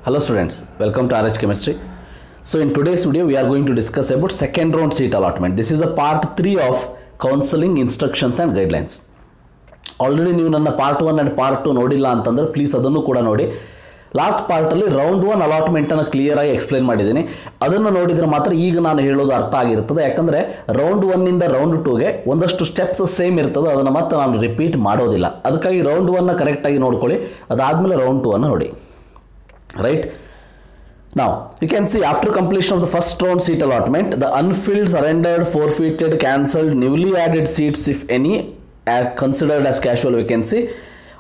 Hello students, welcome to RH Chemistry. So in today's video we are going to discuss about second round seat allotment. This is a part 3 of counseling instructions and guidelines. Already ನೀವು ನನ್ನ part 1 and part 2 ನೋಡಿಲ್ಲ ಅಂತಂದ್ರೆ please ಅದನ್ನು ಕೂಡ ನೋಡಿ. Last ಪಾರ್ಟಲ್ಲಿ round 1 ಅಲಾಟ್ಮೆಂಟನ್ನು clear ಆಗಿ explain ಮಾಡಿದ್ದೀನಿ. ಅದನ್ನು ನೋಡಿದರೆ ಮಾತ್ರ ಈಗ ನಾನು ಹೇಳೋದು ಅರ್ಥ ಆಗಿರ್ತದೆ. ಯಾಕಂದರೆ ರೌಂಡ್ 1 ಇಂದ ರೌಂಡ್ 2ಗೆ ಒಂದಷ್ಟು ಸ್ಟೆಪ್ಸ್ ಸೇಮ್ ಇರ್ತದೆ, ಅದನ್ನು ಮತ್ತೆ ನಾನು ರಿಪೀಟ್ ಮಾಡೋದಿಲ್ಲ. ಅದಕ್ಕಾಗಿ ರೌಂಡ್ 1ನ ಕರೆಕ್ಟಾಗಿ ನೋಡ್ಕೊಳ್ಳಿ, ಅದಾದಮೇಲೆ ರೌಂಡ್ 2 ಅನ್ನು ನೋಡಿ. Right? Now, you can see after completion of the first round seat allotment, the unfilled, surrendered, forfeited, cancelled, newly added seats, if any, are considered as casual vacancy.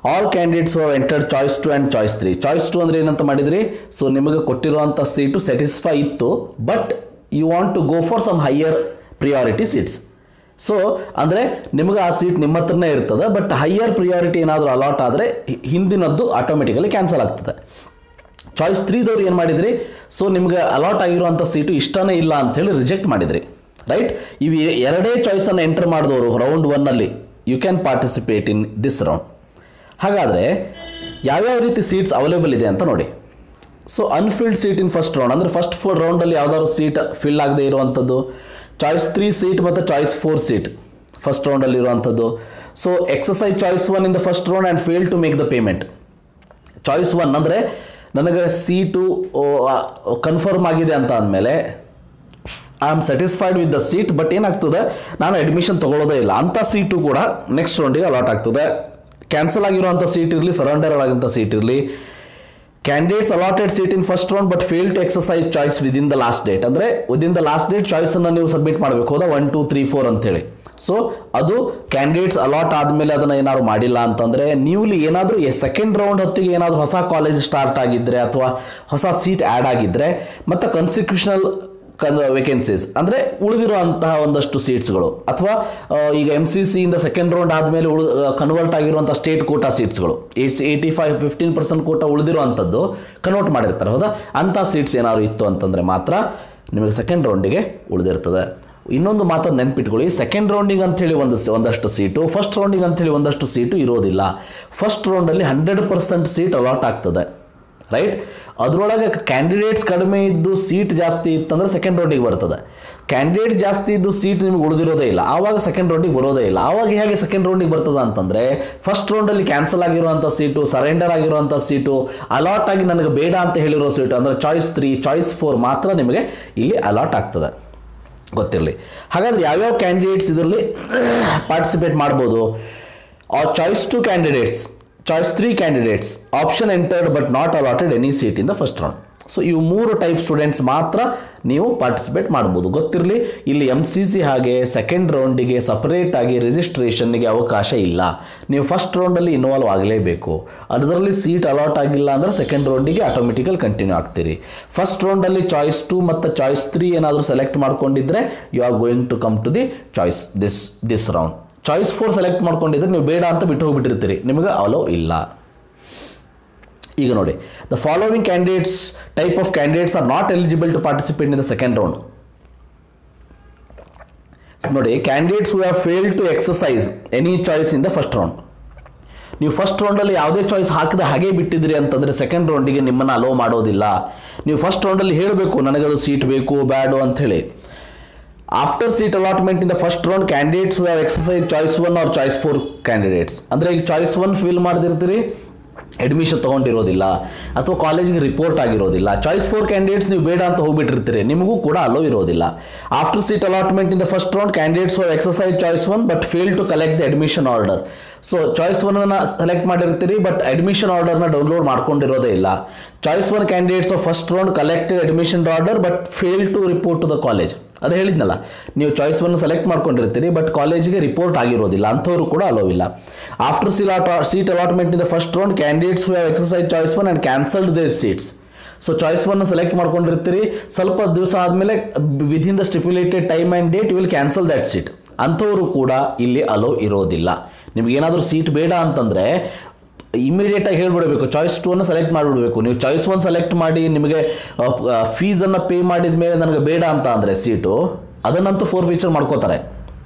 All candidates who have entered choice 2 and choice 3. Choice 2 ಅಂದ್ರೆ ಏನಂತ ಮಾಡಿದ್ರಿ? So ನಿಮಗೆ ಕೊಟ್ಟಿರುವಂಥ seat satisfy ಇತ್ತು, but you want to go for some higher priority seats. So ಅಂದರೆ ನಿಮಗೆ ಆ seat ನಿಮ್ಮ ಹತ್ರನೇ ಇರ್ತದೆ, ಬಟ್ ಹೈಯರ್ ಪ್ರಿಯಾರಿಟಿ ಏನಾದರೂ ಅಲಾಟ್ ಆದರೆ ಹಿಂದಿನದ್ದು ಆಟೋಮೆಟಿಕಲಿ ಕ್ಯಾನ್ಸಲ್ ಆಗ್ತದೆ. ಚಾಯ್ಸ್ 3ದವ್ರು ಏನು ಮಾಡಿದ್ರಿ? ಸೊ ನಿಮಗೆ ಅಲಾಟ್ ಆಗಿರುವಂಥ ಸೀಟು ಇಷ್ಟನೇ ಇಲ್ಲ ಅಂಥೇಳಿ ರಿಜೆಕ್ಟ್ ಮಾಡಿದ್ರಿ. ರೈಟ್? ಇವು ಎರಡೇ ಚಾಯ್ಸನ್ನು ಎಂಟರ್ ಮಾಡಿದವರು ರೌಂಡ್ 1ನಲ್ಲಿ you can participate in this round. ಹಾಗಾದರೆ ಯಾವ್ಯಾವ ರೀತಿ ಸೀಟ್ಸ್ ಅವೈಲೇಬಲ್ ಇದೆ ಅಂತ ನೋಡಿ. So unfilled seat in first round ಅಂದರೆ ಫಸ್ಟ್ 4 ರೌಂಡಲ್ಲಿ ಯಾವ್ದಾದ್ರು ಸೀಟ್ ಫಿಲ್ ಆಗದೆ ಇರುವಂಥದ್ದು, ಚಾಯ್ಸ್ 3 ಸೀಟ್ ಮತ್ತು ಚಾಯ್ಸ್ 4 ಸೀಟ್ ಫಸ್ಟ್ ರೌಂಡಲ್ಲಿ ಇರುವಂಥದ್ದು. So exercise choice 1 in the first round and fail to make the payment. Choice 1 ಅಂದರೆ ನನಗೆ ಸೀಟು ಕನ್ಫರ್ಮ್ ಆಗಿದೆ ಅಂತ ಅಂದಮೇಲೆ I am satisfied with the seat, but ಏನಾಗ್ತದೆ, ನಾನು ಅಡ್ಮಿಷನ್ ತೊಗೊಳ್ಳೋದೇ ಇಲ್ಲ ಅಂಥ ಸೀಟು ಕೂಡ ನೆಕ್ಸ್ಟ್ ರೌಂಡಿಗೆ ಅಲಾಟ್ ಆಗ್ತದೆ. ಕ್ಯಾನ್ಸಲ್ ಆಗಿರುವಂಥ ಸೀಟ್ ಇರಲಿ, ಸರೆಂಡರ್ ಆಗೋಂಥ ಸೀಟ್ ಇರಲಿ. Candidates allotted seat in first round but fail to exercise choice within the last date. ಅಂದರೆ ವಿದಿನ್ ದ ಲಾಸ್ಟ್ ಡೇಟ್ ಚಾಯ್ಸನ್ನು ನೀವು ಸಬ್ಮಿಟ್ ಮಾಡಬೇಕು, ಹೌದಾ? 1 2 3 4 ಅಂತೇಳಿ. ಸೊ ಅದು ಕ್ಯಾಂಡಿಡೇಟ್ಸ್ ಅಲಾಟ್ ಆದಮೇಲೆ ಅದನ್ನು ಏನಾದ್ರು ಮಾಡಿಲ್ಲ ಅಂತಂದರೆ, ನ್ಯೂಲಿ ಏನಾದರೂ ಸೆಕೆಂಡ್ ರೌಂಡ್ ಹೊತ್ತಿಗೆ ಏನಾದರೂ ಹೊಸ ಕಾಲೇಜ್ ಸ್ಟಾರ್ಟ್ ಆಗಿದ್ದರೆ ಅಥವಾ ಹೊಸ ಸೀಟ್ ಆ್ಯಡ್ ಆಗಿದ್ದರೆ, ಮತ್ತು ಕನ್ಸಿಕ್ಯೂಷನಲ್ ವೇಕೆನ್ಸೀಸ್ ಅಂದರೆ ಉಳಿದಿರುವಂತಹ ಒಂದಷ್ಟು ಸೀಟ್ಸ್ಗಳು, ಅಥವಾ ಈಗ MCC ಇಂದ ಸೆಕೆಂಡ್ ರೌಂಡ್ ಆದಮೇಲೆ ಕನ್ವರ್ಟ್ ಆಗಿರುವಂಥ ಸ್ಟೇಟ್ ಕೋಟಾ ಸೀಟ್ಸ್ಗಳು 15% ಕೋಟಾ ಉಳಿದಿರುವಂಥದ್ದು ಕನ್ವರ್ಟ್ ಮಾಡಿರ್ತಾರೆ, ಹೌದಾ? ಅಂಥ ಸೀಟ್ಸ್ ಏನಾದ್ರು ಇತ್ತು ಅಂತಂದರೆ ಮಾತ್ರ ನಿಮಗೆ ಸೆಕೆಂಡ್ ರೌಂಡಿಗೆ ಉಳಿದಿರ್ತದೆ. ಇನ್ನೊಂದು ಮಾತನ್ನು ನೆನ್ಪಿಟ್ಕೊಳ್ಳಿ, ಸೆಕೆಂಡ್ ರೌಂಡಿಗೆ ಅಂಥೇಳಿ ಒಂದಷ್ಟು ಸೀಟು, ಫಸ್ಟ್ ರೌಂಡಿಗೆ ಅಂಥೇಳಿ ಒಂದಷ್ಟು ಸೀಟು ಇರೋದಿಲ್ಲ. ಫಸ್ಟ್ ರೌಂಡಲ್ಲಿ 100% ಸೀಟ್ ಅಲಾಟ್ ಆಗ್ತದೆ. ರೈಟ್? ಅದರೊಳಗೆ ಕ್ಯಾಂಡಿಡೇಟ್ಸ್ ಕಡಿಮೆ ಇದ್ದು ಸೀಟ್ ಜಾಸ್ತಿ ಇತ್ತಂದರೆ ಸೆಕೆಂಡ್ ರೌಂಡಿಗೆ ಬರ್ತದೆ. ಕ್ಯಾಂಡಿಡೇಟ್ ಜಾಸ್ತಿ ಇದ್ದು ಸೀಟ್ ನಿಮಗೆ ಉಳಿದಿರೋದೇ ಇಲ್ಲ, ಆವಾಗ ಸೆಕೆಂಡ್ ರೌಂಡಿಗೆ ಬರೋದೇ ಇಲ್ಲ. ಆವಾಗ ಹೇಗೆ ಸೆಕೆಂಡ್ ರೌಂಡಿಗೆ ಬರ್ತದೆ ಅಂತಂದರೆ, ಫಸ್ಟ್ ರೌಂಡಲ್ಲಿ ಕ್ಯಾನ್ಸಲ್ ಆಗಿರುವಂಥ ಸೀಟು, ಸರೆಂಡರ್ ಆಗಿರುವಂಥ ಸೀಟು, ಅಲಾಟ್ ಆಗಿ ನನಗೆ ಬೇಡ ಅಂತ ಹೇಳಿರೋ ಸೀಟು ಅಂದರೆ ಚಾಯ್ಸ್ 3 ಚಾಯ್ಸ್ 4 ಮಾತ್ರ ನಿಮಗೆ ಇಲ್ಲಿ ಅಲಾಟ್ ಆಗ್ತದೆ, ಗೊತ್ತಿರಲಿ. ಹಾಗಾದರೆ ಯಾವ್ಯಾವ ಕ್ಯಾಂಡಿಡೇಟ್ಸ್ ಇದರಲ್ಲಿ ಪಾರ್ಟಿಸಿಪೇಟ್ ಮಾಡ್ಬೋದು? Choice 2 candidates, choice 3 candidates, option entered but not allotted any seat in the first round. So ಇವು 3 ಟೈಪ್ ಸ್ಟೂಡೆಂಟ್ಸ್ ಮಾತ್ರ ನೀವು ಪಾರ್ಟಿಸಿಪೇಟ್ ಮಾಡ್ಬೋದು, ಗೊತ್ತಿರಲಿ. ಇಲ್ಲಿ MCC ಹಾಗೆ ಸೆಕೆಂಡ್ ರೌಂಡಿಗೆ ಸಪರೇಟಾಗಿ ರಿಜಿಸ್ಟ್ರೇಷನ್ಗೆ ಅವಕಾಶ ಇಲ್ಲ. ನೀವು ಫಸ್ಟ್ ರೌಂಡಲ್ಲಿ ಇನ್ವಾಲ್ವ್ ಆಗಲೇಬೇಕು. ಅದರಲ್ಲಿ ಸೀಟ್ ಅಲಾಟ್ ಆಗಿಲ್ಲ ಅಂದರೆ ಸೆಕೆಂಡ್ ರೌಂಡಿಗೆ ಆಟೋಮೆಟಿಕಲ್ ಕಂಟಿನ್ಯೂ ಆಗ್ತೀರಿ. ಫಸ್ಟ್ ರೌಂಡಲ್ಲಿ ಚಾಯ್ಸ್ 2 ಮತ್ತು ಚಾಯ್ಸ್ 3 ಏನಾದರೂ ಸೆಲೆಕ್ಟ್ ಮಾಡ್ಕೊಂಡಿದ್ರೆ you are going to come to the choice this round. Choice 4 select ಮಾಡ್ಕೊಂಡಿದ್ರೆ ನೀವು ಬೇಡ ಅಂತ ಬಿಟ್ಟು ಹೋಗ್ಬಿಟ್ಟಿರ್ತೀರಿ, ನಿಮಗೆ ಅಲೋ ಇಲ್ಲ. ಈಗ ನೋಡಿ, the following candidates type of candidates are not eligible to participate in the second round. ನೋಡಿ, candidates who have failed to exercise any choice in the first round. ನೀವು ಫಸ್ಟ್ ರೌಂಡಲ್ಲಿ ಯಾವುದೇ ಚಾಯ್ಸ್ ಹಾಕಿದ ಹಾಗೆ ಬಿಟ್ಟಿದ್ರಿ ಅಂತಂದರೆ ಸೆಕೆಂಡ್ ರೌಂಡಿಗೆ ನಿಮ್ಮನ್ನು ಅಲೋ ಮಾಡೋದಿಲ್ಲ. ನೀವು ಫಸ್ಟ್ ರೌಂಡಲ್ಲಿ ಹೇಳಬೇಕು ನನಗದು ಸೀಟ್ ಬೇಕು ಬ್ಯಾಡು ಅಂಥೇಳಿ. After seat allotment in the first round candidates who have exercise choice 1 R choice 4 candidates. ಅಂದರೆ ಈಗ ಚಾಯ್ಸ್ 1 ಫಿಲ್ ಮಾಡ್ದಿರ್ತೀರಿ, ಅಡ್ಮಿಷನ್ ತೊಗೊಂಡಿರೋದಿಲ್ಲ ಅಥವಾ ಕಾಲೇಜಿಗೆ ರಿಪೋರ್ಟ್ ಆಗಿರೋದಿಲ್ಲ. ಚಾಯ್ಸ್ 4 ಕ್ಯಾಂಡಿಡೇಟ್ಸ್ ನೀವು ಬೇಡ ಅಂತ ಹೋಗ್ಬಿಟ್ಟಿರ್ತೀರಿ, ನಿಮಗೂ ಕೂಡ ಅಲೋ ಇರೋದಿಲ್ಲ. After seat allotment in the first round candidates have exercise choice 1 but fail to collect the admission order. So choice 1 select ಮಾಡಿರ್ತೀರಿ, ಬಟ್ ಅಡ್ಮಿಷನ್ ಆರ್ಡರ್ನ ಡೌನ್ಲೋಡ್ ಮಾಡ್ಕೊಂಡಿರೋದೇ ಇಲ್ಲ. Choice 1 candidates of first round collected admission order but fail to report to the college. ಅದು ಹೇಳಿದ್ನಲ್ಲ, ನೀವು choice 1 select ಮಾಡ್ಕೊಂಡಿರ್ತೀರಿ, but ಕಾಲೇಜಿಗೆ report ಆಗಿರೋದಿಲ್ಲ, ಅಂಥವ್ರು ಕೂಡ ಅಲೋ ಇಲ್ಲ. After seat allotment in the first round candidates who have exercise choice 1 and cancelled their seats. So choice 1 select ಮಾಡ್ಕೊಂಡಿರ್ತೀರಿ, ಸ್ವಲ್ಪ ದಿವಸ ಆದಮೇಲೆ within the stipulated time and date you will cancel that seat. ಅಂಥವರು ಕೂಡ ಇಲ್ಲಿ hello ಇರೋದಿಲ್ಲ. ನಿಮಗೇನಾದರೂ seat ಬೇಡ ಅಂತಂದರೆ ಇಮಿಡಿಯೇಟಾಗಿ ಹೇಳ್ಬಿಡಬೇಕು, ಚಾಯ್ಸ್ 2 ಸೆಲೆಕ್ಟ್ ಮಾಡಿಬಿಡಬೇಕು. ನೀವು ಚಾಯ್ಸ್ 1 ಸೆಲೆಕ್ಟ್ ಮಾಡಿ ನಿಮಗೆ ಫೀಸನ್ನು ಪೇ ಮಾಡಿದ ಮೇಲೆ ನನಗೆ ಬೇಡ ಅಂತ ಅಂದರೆ ಸೀಟು, ಅದನ್ನಂತೂ ಫೋರ್ಫೀಚರ್ ಮಾಡ್ಕೋತಾರೆ.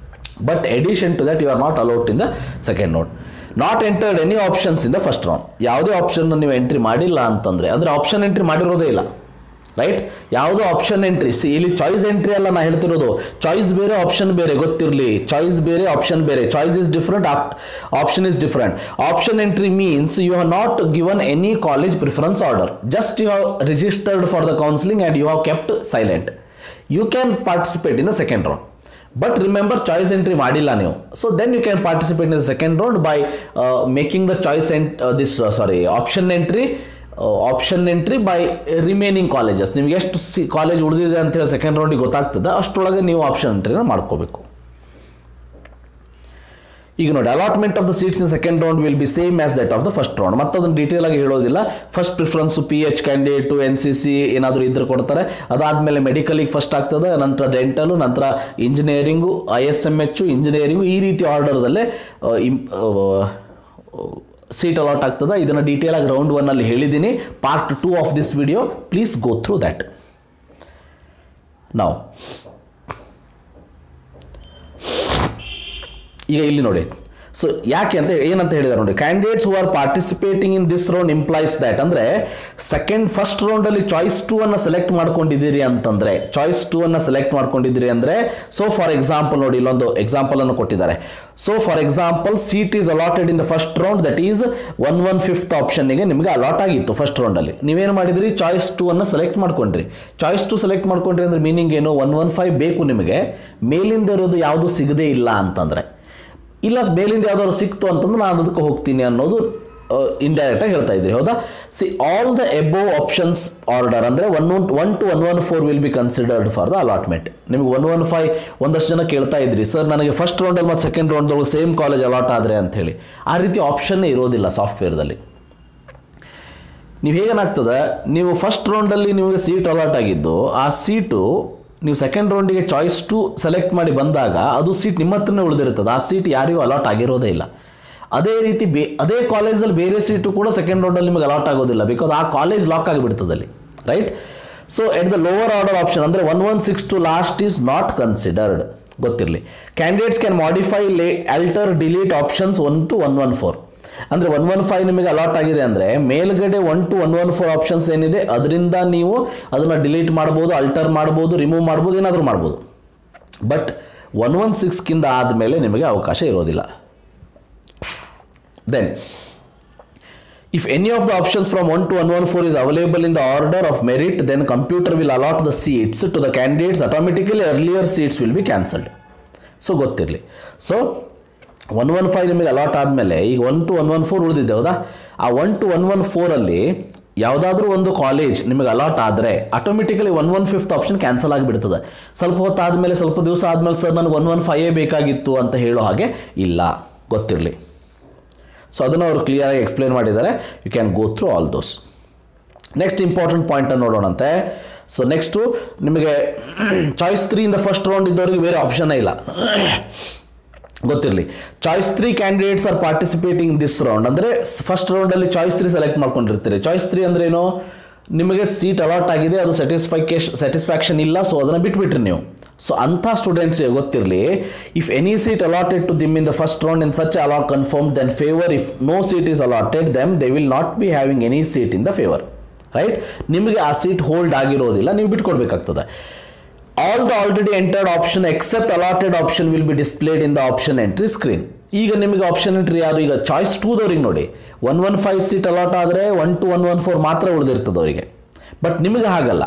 But addition to that you are not allowed in the second round. Not entered any options in the first round. ಯಾವುದೇ ಆಪ್ಷನ್ ನೀವು ಎಂಟ್ರಿ ಮಾಡಿಲ್ಲ ಅಂತಂದರೆ, ಅಂದರೆ ಆಪ್ಷನ್ ಎಂಟ್ರಿ ಮಾಡಿರೋದೇ ಇಲ್ಲ, ರೈಟ್? ಯಾವುದೋ ಆಪ್ಷನ್ ಎಂಟ್ರಿ, ಇಲ್ಲಿ ಚಾಯ್ಸ್ ಎಂಟ್ರಿ ಅಲ್ಲ ನಾ ಹೇಳ್ತಿರೋದು. ಚಾಯ್ಸ್ ಬೇರೆ ಆಪ್ಷನ್ ಬೇರೆ, ಗೊತ್ತಿರಲಿ. ಚಾಯ್ಸ್ ಬೇರೆ ಆಪ್ಷನ್ ಬೇರೆ. Choice is different, option is different. Option entry means you have not given any college preference order, just you have registered for the counselling and you have kept silent. You can participate in the second round. But remember, choice entry madilla ನೀವು. So then you can participate in the second round by making the choice option entry by remaining colleges. ನಿಮಗೆ ಎಷ್ಟು college ಉಳಿದಿದೆ ಅಂತ ಹೇಳಿ second ರೌಂಡಿಗೆ ಗೊತ್ತಾಗ್ತದೆ, ಅಷ್ಟರೊಳಗೆ ನೀವು option ಎಂಟ್ರಿನ ಮಾಡ್ಕೋಬೇಕು. ಈಗ ನೋಡಿ, allotment of the seats in second round will be same as that of the first round. ಮತ್ತು ಅದನ್ನು ಡೀಟೇಲ್ ಆಗಿ ಹೇಳೋದಿಲ್ಲ. First preference PH candidate, NCC ಏನಾದರೂ ಇದ್ರೆ ಕೊಡ್ತಾರೆ. ಅದಾದಮೇಲೆ ಮೆಡಿಕಲಿಗೆ ಫಸ್ಟ್ ಆಗ್ತದೆ, ನಂತರ ಡೆಂಟಲು, ನಂತರ ಇಂಜಿನಿಯರಿಂಗು, ISMH, ಇಂಜಿನಿಯರಿಂಗು, ಈ ರೀತಿ ಆರ್ಡರ್ದಲ್ಲೇ ಸೀಟ್ ಅಲಾಟ್ ಆಗ್ತದೆ. ಇದನ್ನು ಡೀಟೇಲ್ ಆಗಿ ರೌಂಡ್ 1 ಅಲ್ಲಿ ಹೇಳಿದ್ದೀನಿ. Part 2 of this video, please go through that. ನಾವು ಈಗ ಇಲ್ಲಿ ನೋಡಿ, ಸೊ ಯಾಕೆ ಅಂತ ಏನಂತ ಹೇಳಿದಾರೆ ನೋಡಿ, candidates who are participating in this round implies that, ಅಂದರೆ ಫಸ್ಟ್ ರೌಂಡಲ್ಲಿ ಚಾಯ್ಸ್ 2 ಅನ್ನು ಸೆಲೆಕ್ಟ್ ಮಾಡ್ಕೊಂಡಿದ್ದೀರಿ ಅಂತಂದರೆ, ಚಾಯ್ಸ್ 2 ಅನ್ನು ಸೆಲೆಕ್ಟ್ ಮಾಡ್ಕೊಂಡಿದ್ದೀರಿ ಅಂದರೆ, ಸೊ ಫಾರ್ ಎಕ್ಸಾಂಪಲ್ ನೋಡಿ, ಇಲ್ಲೊಂದು ಎಕ್ಸಾಂಪಲ್ ಅನ್ನು ಕೊಟ್ಟಿದ್ದಾರೆ. So for example, seat is allotted in the first round, that is 1/5 ಆಪ್ಷನ್ನಿಗೆ ನಿಮಗೆ ಅಲಾಟ್ ಆಗಿತ್ತು ಫಸ್ಟ್ ರೌಂಡಲ್ಲಿ. ನೀವೇನು ಮಾಡಿದ್ರಿ, ಚಾಯ್ಸ್ 2 ಅನ್ನು ಸೆಲೆಕ್ಟ್ ಮಾಡ್ಕೊಂಡ್ರಿ. ಚಾಯ್ಸ್ 2 ಸೆಲೆಕ್ಟ್ ಮಾಡ್ಕೊಂಡ್ರಿ ಅಂದರೆ ಮೀನಿಂಗ್ ಏನು, 1/5 ಬೇಕು ನಿಮಗೆ, ಮೇಲಿಂದ ಇರೋದು ಯಾವುದು ಸಿಗದೇ ಇಲ್ಲ ಅಂತಂದರೆ. ಇಲ್ಲ ಮೇಲಿಂದ ಯಾವ್ದಾದ್ರು ಸಿಕ್ತು ಅಂತಂದ್ರೆ ನಾನು ಅದಕ್ಕೆ ಹೋಗ್ತೀನಿ ಅನ್ನೋದು ಇಂಡೈರೆಕ್ಟಾಗಿ ಹೇಳ್ತಾ ಇದ್ರಿ, ಹೌದಾ? C all the above options order ಅಂದರೆ 1 to 114 will be considered for the allotment. ನಿಮಗೆ 115 ಒಂದಷ್ಟು ಜನ ಕೇಳ್ತಾ ಇದ್ರಿ, ಸರ್ ನನಗೆ ಫಸ್ಟ್ ರೌಂಡಲ್ಲಿ ಮತ್ತು ಸೆಕೆಂಡ್ ರೌಂಡ್ದೊಳಗೆ ಸೇಮ್ ಕಾಲೇಜ್ ಅಲಾಟ್ ಆದರೆ ಅಂಥೇಳಿ. ಆ ರೀತಿ ಆಪ್ಷನ್ನೇ ಇರೋದಿಲ್ಲ ಸಾಫ್ಟ್ವೇರ್ದಲ್ಲಿ. ನೀವು ಹೇಗೇನಾಗ್ತದೆ, ನೀವು ಫಸ್ಟ್ ರೌಂಡಲ್ಲಿ ನಿಮಗೆ ಸೀಟ್ ಅಲಾಟ್ ಆಗಿದ್ದು, ಆ ಸೀಟು ನೀವು ಸೆಕೆಂಡ್ ರೌಂಡಿಗೆ ಚಾಯ್ಸ್ 2 ಸೆಲೆಕ್ಟ್ ಮಾಡಿ ಬಂದಾಗ ಅದು ಸೀಟ್ ನಿಮ್ಮ ಹತ್ರನೇ ಉಳಿದಿರ್ತದೆ. ಆ ಸೀಟ್ ಯಾರಿಗೂ ಅಲಾಟ್ ಆಗಿರೋದೇ ಇಲ್ಲ. ಅದೇ ರೀತಿ ಅದೇ ಕಾಲೇಜಲ್ಲಿ ಬೇರೆ ಸೀಟು ಕೂಡ ಸೆಕೆಂಡ್ ರೌಂಡಲ್ಲಿ ನಿಮಗೆ ಅಲಾಟ್ ಆಗೋದಿಲ್ಲ, ಬಿಕಾಸ್ ಆ ಕಾಲೇಜ್ ಲಾಕ್ ಆಗಿಬಿಡ್ತದೆ ಅಲ್ಲಿ, right? So at the lower order option ಅಂದರೆ 116 ಲಾಸ್ಟ್ ಈಸ್ ನಾಟ್ ಕನ್ಸಿಡರ್ಡ್, ಗೊತ್ತಿರಲಿ. Candidates can modify, alter, delete options 1 to 114. ಅಂದರೆ 115 ನಿಮಗೆ ಅಲಾಟ್ ಆಗಿದೆ ಅಂದರೆ ಮೇಲ್ಗಡೆ 1 to 114 ಆಪ್ಷನ್ಸ್ ಏನಿದೆ ಅದರಿಂದ ನೀವು ಅದನ್ನು ಡಿಲೀಟ್ ಮಾಡ್ಬೋದು, ಅಲ್ಟರ್ ಮಾಡ್ಬೋದು, ರಿಮೂವ್ ಮಾಡ್ಬೋದು, ಏನಾದರೂ ಮಾಡ್ಬೋದು. ಬಟ್ 116ಕಿಂತ ಆದಮೇಲೆ ನಿಮಗೆ ಅವಕಾಶ ಇರೋದಿಲ್ಲ. Then if any of the options from 1 to 114 is available in the order of merit, then computer will allot the seats to the candidates automatically. Earlier seats will be cancelled. So ಗೊತ್ತಿರಲಿ. So 115 ನಿಮಗೆ allot ಆದಮೇಲೆ ಈಗ 1 to 114 ಉಳಿದಿದೆ, ಹೌದಾ? ಆ 1 to 114ಅಲ್ಲಿ ಯಾವುದಾದ್ರೂ ಒಂದು college ನಿಮಗೆ ಅಲಾಟ್ ಆದರೆ ಆಟೋಮೆಟಿಕಲಿ 115 ಆಪ್ಷನ್ ಕ್ಯಾನ್ಸಲ್ ಆಗಿಬಿಡ್ತದೆ. ಸ್ವಲ್ಪ ಹೊತ್ತಾದಮೇಲೆ, ಸ್ವಲ್ಪ ದಿವಸ ಆದಮೇಲೆ, ಸರ್ ನನಗೆ 115 ಬೇಕಾಗಿತ್ತು ಅಂತ ಹೇಳೋ ಹಾಗೆ ಇಲ್ಲ, ಗೊತ್ತಿರಲಿ. ಸೊ ಅದನ್ನು ಅವರು ಕ್ಲಿಯರಾಗಿ ಎಕ್ಸ್ಪ್ಲೇನ್ ಮಾಡಿದ್ದಾರೆ. You can go through all those. Next important ಪಾಯಿಂಟನ್ನು ನೋಡೋಣಂತೆ. ಸೊ ನೆಕ್ಸ್ಟು ನಿಮಗೆ ಚಾಯ್ಸ್ 3 ಇಂದ ಫಸ್ಟ್ ರೌಂಡ್ ಇದ್ದವರಿಗೆ ಬೇರೆ ಆಪ್ಷನ್ನೇ ಇಲ್ಲ, ಗೊತ್ತಿರಲಿ. Choice 3 candidates are participating this round, ಅಂದರೆ ಫಸ್ಟ್ ರೌಂಡಲ್ಲಿ ಚಾಯ್ಸ್ 3 ಸೆಲೆಕ್ಟ್ ಮಾಡ್ಕೊಂಡಿರ್ತೀರಿ. ಚಾಯ್ಸ್ 3 ಅಂದ್ರೆ ಏನು, ನಿಮಗೆ ಸೀಟ್ ಅಲಾಟ್ ಆಗಿದೆ, ಅದು ಸ್ಯಾಟಿಸ್ಫ್ಯಾಕ್ಷನ್ ಇಲ್ಲ, ಸೊ ಅದನ್ನು ಬಿಟ್ಬಿಟ್ರಿ ನೀವು. ಸೊ ಅಂಥ ಸ್ಟೂಡೆಂಟ್ಸ್ಗೆ ಗೊತ್ತಿರಲಿ, if any seat allotted to them in the first round in such allot confirm then favour. If no seat is allotted them they will not be having any seat in the favour, right? ನಿಮಗೆ ಆ seat hold ಆಗಿರೋದಿಲ್ಲ, ನೀವು ಬಿಟ್ಕೊಡ್ಬೇಕಾಗ್ತದೆ. All the already entered option except allotted option will be displayed in the option entry screen. ಈಗ ನಿಮಗೆ option entry ಯಾರು, ಈಗ choice 2ದವ್ರಿಗೆ ನೋಡಿ 115 seat allot ಆದರೆ 1 to 114 ಮಾತ್ರ ಉಳಿದಿರ್ತದೆ ಅವರಿಗೆ. ಬಟ್ ನಿಮಗೆ ಹಾಗಲ್ಲ,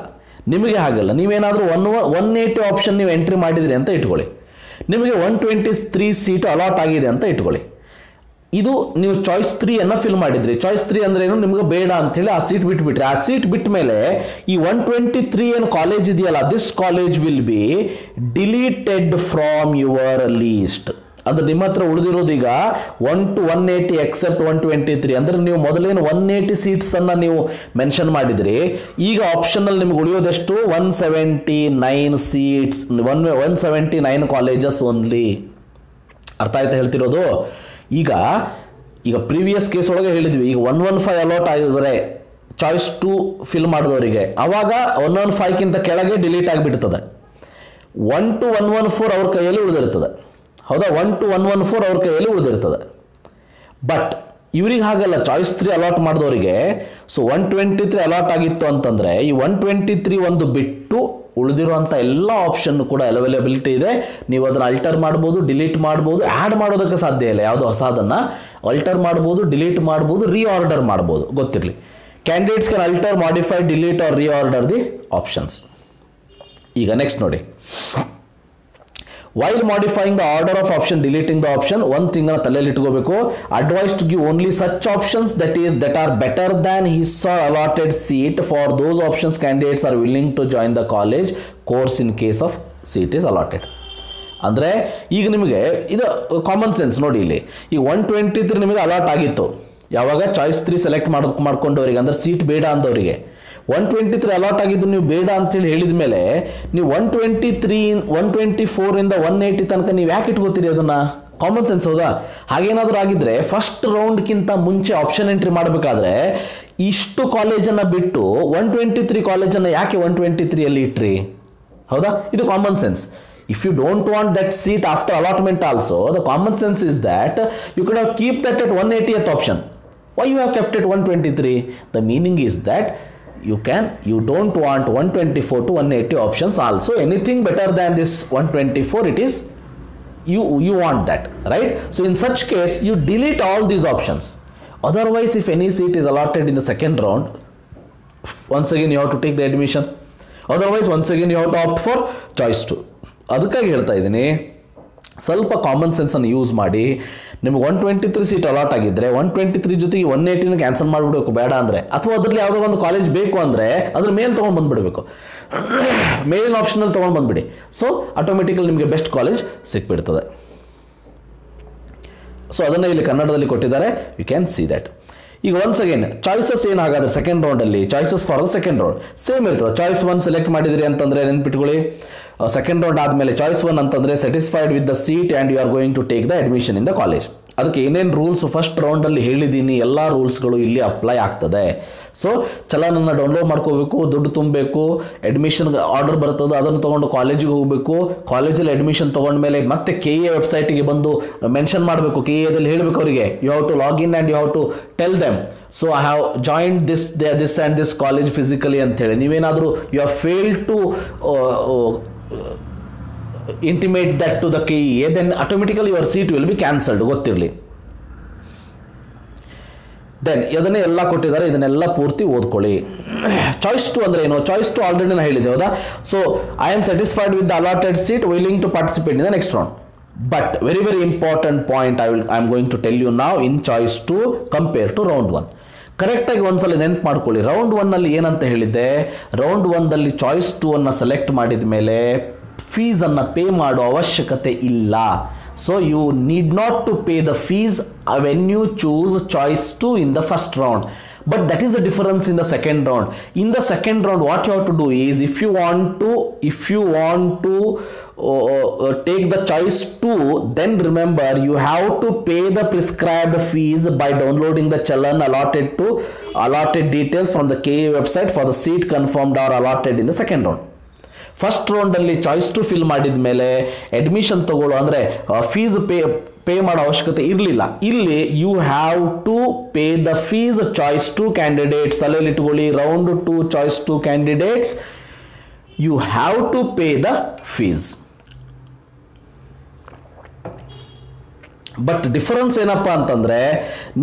ನೀವೇನಾದರೂ 180 ಆಪ್ಷನ್ ನೀವು ಎಂಟ್ರಿ ಮಾಡಿದ್ರಿ ಅಂತ ಇಟ್ಕೊಳ್ಳಿ, ನಿಮಗೆ 123 ಸೀಟ್ ಅಲಾಟ್ ಆಗಿದೆ ಅಂತ ಇಟ್ಕೊಳ್ಳಿ. ಇದು ನೀವು ಚಾಯ್ಸ್ 3 ಫಿಲ್ ಮಾಡಿದ್ರಿ. ಚಾಯ್ಸ್ 3 ಅಂದ್ರೆ ಏನು, ನಿಮ್ಗೆ ಬೇಡ ಅಂತೇಳಿ ಆ ಸೀಟ್ ಬಿಟ್ಬಿಟ್ರಿ. ಆ ಸೀಟ್ ಬಿಟ್ಟ ಮೇಲೆ ಈ 123 ಏನು ಕಾಲೇಜ್ ಇದೆಯಲ್ಲ, this college will be deleted from your list. ಅಂದ್ರೆ ನಿಮ್ಮ ಹತ್ರ ಉಳಿದಿರೋದು ಈಗ 1 to 180 ಎಕ್ಸೆಪ್ಟ್ 123. ಅಂದ್ರೆ ನೀವು ಮೊದಲೇನು 180 ಸೀಟ್ಸ್ ಅನ್ನ ನೀವು ಮೆನ್ಷನ್ ಮಾಡಿದ್ರಿ, ಈಗ ಆಪ್ಷನಲ್ ನಿಮ್ಗೆ ಉಳಿಯೋದೆಷ್ಟು 179 ಸೀಟ್ಸ್, 179 ಕಾಲೇಜಸ್ ಓನ್ಲಿ. ಅರ್ಥ ಆಯ್ತಾ ಹೇಳ್ತಿರೋದು? ಈಗ ಪ್ರೀವಿಯಸ್ ಕೇಸ್ ಒಳಗೆ ಹೇಳಿದ್ವಿ, ಈಗ 115 ಅಲಾಟ್ ಆಗಿದ್ರೆ ಚಾಯ್ಸ್ 2 ಫಿಲ್ ಮಾಡಿದವರಿಗೆ, ಅವಾಗ 115ಕ್ಕಿಂತ ಕೆಳಗೆ ಡಿಲೀಟ್ ಆಗಿಬಿಡ್ತದೆ. 1 to 114 ಅವ್ರ ಕೈಯಲ್ಲಿ ಉಳಿದಿರ್ತದೆ, ಹೌದಾ? 1 to 114 ಅವ್ರ ಕೈಯಲ್ಲಿ ಉಳಿದಿರ್ತದೆ. ಬಟ್ ಇವ್ರಿಗೆ ಹಾಗಲ್ಲ, ಚಾಯ್ಸ್ 3 ಅಲಾಟ್ ಮಾಡಿದವರಿಗೆ ಸೊ 123 ಅಲಾಟ್ ಆಗಿತ್ತು ಅಂತಂದರೆ ಈ 123 ಒಂದು ಬಿಟ್ಟು ಉಳಿದಿರುವಂಥ ಎಲ್ಲ ಆಪ್ಷನ್ ಕೂಡ ಅವೈಲೇಬಿಲಿಟಿ ಇದೆ. ನೀವು ಅದನ್ನು ಅಲ್ಟರ್ ಮಾಡ್ಬೋದು, ಡಿಲೀಟ್ ಮಾಡ್ಬೋದು, ಆ್ಯಡ್ ಮಾಡೋದಕ್ಕೆ ಸಾಧ್ಯ ಇಲ್ಲ. ಯಾವುದೋ ಹೊಸದನ್ನು ಅಲ್ಟರ್ ಮಾಡ್ಬೋದು, ಡಿಲೀಟ್ ಮಾಡ್ಬೋದು, ರೀಆರ್ಡರ್ ಮಾಡ್ಬೋದು, ಗೊತ್ತಿರಲಿ. Candidates can alter, modify, delete or reorder the options. ಈಗ ನೆಕ್ಸ್ಟ್ ನೋಡಿ, while modifying the order of option, deleting the option, one thing ಅನ್ನು ತಲೆಯಲ್ಲಿ ಇಟ್ಕೋಬೇಕು, advised to give only such options that are better than his or allotted seat. For those options candidates are willing to join the college course in case of seat is allotted. ಅಂದರೆ ಈಗ ನಿಮಗೆ ಇದು common sense ನೋಡಿ, ಇಲ್ಲಿ ಈ 123 ನಿಮಗೆ allot ಆಗಿತ್ತು ಯಾವಾಗ ಚಾಯ್ಸ್ 3 ಸೆಲೆಕ್ಟ್ ಮಾಡ್ಕೊಂಡವರಿಗೆ, ಅಂದರೆ ಸೀಟ್ ಬೇಡ ಅಂದವರಿಗೆ. 123 ಅಲಾಟ್ ಆಗಿದ್ದು ನೀವು ಬೇಡ ಅಂತೇಳಿ ಹೇಳಿದ ಮೇಲೆ ನೀವು 124 ಇಂದ 180 ತನಕ ನೀವು ಯಾಕೆ ಇಟ್ಕೋತೀರಿ ಅದನ್ನು? ಕಾಮನ್ ಸೆನ್ಸ್ ಹೌದಾ? ಹಾಗೇನಾದರೂ ಆಗಿದ್ರೆ ಫಸ್ಟ್ ರೌಂಡ್ಗಿಂತ ಮುಂಚೆ ಆಪ್ಷನ್ ಎಂಟ್ರಿ ಮಾಡಬೇಕಾದ್ರೆ ಇಷ್ಟು ಕಾಲೇಜನ್ನು ಬಿಟ್ಟು 123 ಕಾಲೇಜನ್ನು ಯಾಕೆ 123 ಇಟ್ರಿ? ಹೌದಾ? ಇದು common sense. If you don't want that seat after allotment also, the common sense is that you could have keep that at 180th option. Why you have kept it 123? The meaning is that you don't want 124 to 180 options also. Anything better than this 124, it is you want that, right? So in such case you delete all these options. Otherwise, if any seat is allotted in the second round, once again you have to take the admission. Otherwise, once again you have to opt for choice 2. ಅದಕ್ಕಾಗಿ ಹೇಳ್ತಾ ಇದ್ದೀನಿ, ಸ್ವಲ್ಪ common ಸೆನ್ಸನ್ನು use ಮಾಡಿ. ನಿಮಗೆ 123 seat allot ಆಗಿದ್ದರೆ 123 ಜೊತೆಗೆ 180ನ cancel ಮಾಡಿಬಿಡಬೇಕು ಬೇಡ ಅಂದರೆ, ಅಥವಾ ಅದರಲ್ಲಿ ಯಾವುದೋ ಒಂದು ಕಾಲೇಜ್ ಬೇಕು ಅಂದರೆ ಅದ್ರ ಮೇಲೆ ತೊಗೊಂಡು ಬಂದುಬಿಡಬೇಕು, ಮೇಲಿನ ಆಪ್ಷನಲ್ಲಿ ತೊಗೊಂಡು ಬಂದುಬಿಡಿ. ಸೊ ಆಟೋಮೆಟಿಕಲಿ ನಿಮಗೆ ಬೆಸ್ಟ್ ಕಾಲೇಜ್ ಸಿಕ್ಬಿಡ್ತದೆ. ಸೊ ಅದನ್ನು ಇಲ್ಲಿ ಕನ್ನಡದಲ್ಲಿ ಕೊಟ್ಟಿದ್ದಾರೆ, ಯು ಕ್ಯಾನ್ ಸಿ ದ್ಯಾಟ್. ಈಗ ಒನ್ಸ್ ಅಗೇನ್ ಚಾಯ್ಸಸ್ ಏನಾಗಾದ್ರೆ ಸೆಕೆಂಡ್ ರೌಂಡಲ್ಲಿ choices for the second round same ಇರ್ತದೆ. ಚಾಯ್ಸ್ 1 ಸೆಲೆಕ್ಟ್ ಮಾಡಿದಿರಿ ಅಂತಂದರೆ ನೆನ್ಪಿಟ್ಕೊಳ್ಳಿ, ಸೆಕೆಂಡ್ ರೌಂಡ್ ಆದಮೇಲೆ ಚಾಯ್ಸ್ 1 ಅಂತಂದರೆ satisfied with the seat and you are going to take the admission in the college. ಅದಕ್ಕೆ ಏನೇನು ರೂಲ್ಸ್ ಫಸ್ಟ್ ರೌಂಡಲ್ಲಿ ಹೇಳಿದ್ದೀನಿ ಎಲ್ಲ ರೂಲ್ಸ್ಗಳು ಇಲ್ಲಿ ಅಪ್ಲೈ ಆಗ್ತದೆ. ಸೊ ಚಲನನ್ನು ಡೌನ್ಲೋಡ್ ಮಾಡ್ಕೋಬೇಕು, ದುಡ್ಡು ತುಂಬಬೇಕು, ಅಡ್ಮಿಷನ್ಗೆ ಆರ್ಡರ್ ಬರ್ತದೆ, ಅದನ್ನು ತೊಗೊಂಡು ಕಾಲೇಜಿಗೆ ಹೋಗಬೇಕು. ಕಾಲೇಜಲ್ಲಿ ಅಡ್ಮಿಷನ್ ತೊಗೊಂಡ್ಮೇಲೆ ಮತ್ತೆ KA ವೆಬ್ಸೈಟಿಗೆ ಬಂದು ಮೆನ್ಷನ್ ಮಾಡಬೇಕು, KAದಲ್ಲಿ ಹೇಳಬೇಕು ಅವರಿಗೆ, you have to log in and you have to tell them so I have joined this and this college physically ಅಂತೇಳಿ. ನೀವೇನಾದರೂ you have failed to intimate that to the KEA, then automatically your seat will be cancelled, ಗೊತ್ತಿರಲಿ. Then ಇದನ್ನೇ ಎಲ್ಲ ಕೊಟ್ಟಿದ್ದಾರೆ, ಇದನ್ನೆಲ್ಲ ಪೂರ್ತಿ ಓದ್ಕೊಳ್ಳಿ. Choice 2 ಅಂದರೆ ಏನು? ಚಾಯ್ಸ್ 2 ಆಲ್ರೆಡಿ ನಾನು ಹೇಳಿದೆ ಹೌದಾ? So I am satisfied with the allotted seat, willing to participate in the next round. But very important point I am going to tell you now in choice 2 compare to round 1. ಕರೆಕ್ಟಾಗಿ ಒಂದ್ಸಲ ನೆನ್ಪು ಮಾಡ್ಕೊಳ್ಳಿ. Round 1ನಲ್ಲಿ ಏನಂತ ಹೇಳಿದ್ದೆ? Round 1ದಲ್ಲಿ choice 2 select ಮಾಡಿದ ಮೇಲೆ ಫೀಸನ್ನು pay ಮಾಡೋ ಅವಶ್ಯಕತೆ ಇಲ್ಲ. So you need not to pay the fees when you choose choice 2 in the first round. But that is the difference in the second round. In the second round, what you have to do is, if you want to take the choice 2, then remember you have to pay the prescribed fees by downloading the challan allotted details from the KA website for the seat confirmed or allotted in the second round. First ರೌಂಡಲ್ಲಿ choice 2 fill ಮಾಡಿದ ಮೇಲೆ admission ತಗೊಳ್ಳೋ ಅಂದರೆ fees pay ಮಾಡೋ ಅವಶ್ಯಕತೆ ಇರಲಿಲ್ಲ. ಇಲ್ಲಿ you have to pay the fees choice 2 candidates. ತಲೆಯಲ್ಲಿ ಇಟ್ಕೊಳ್ಳಿ, round 2 choice 2 candidates you have to pay the fees. But difference ಏನಪ್ಪ ಅಂತಂದರೆ,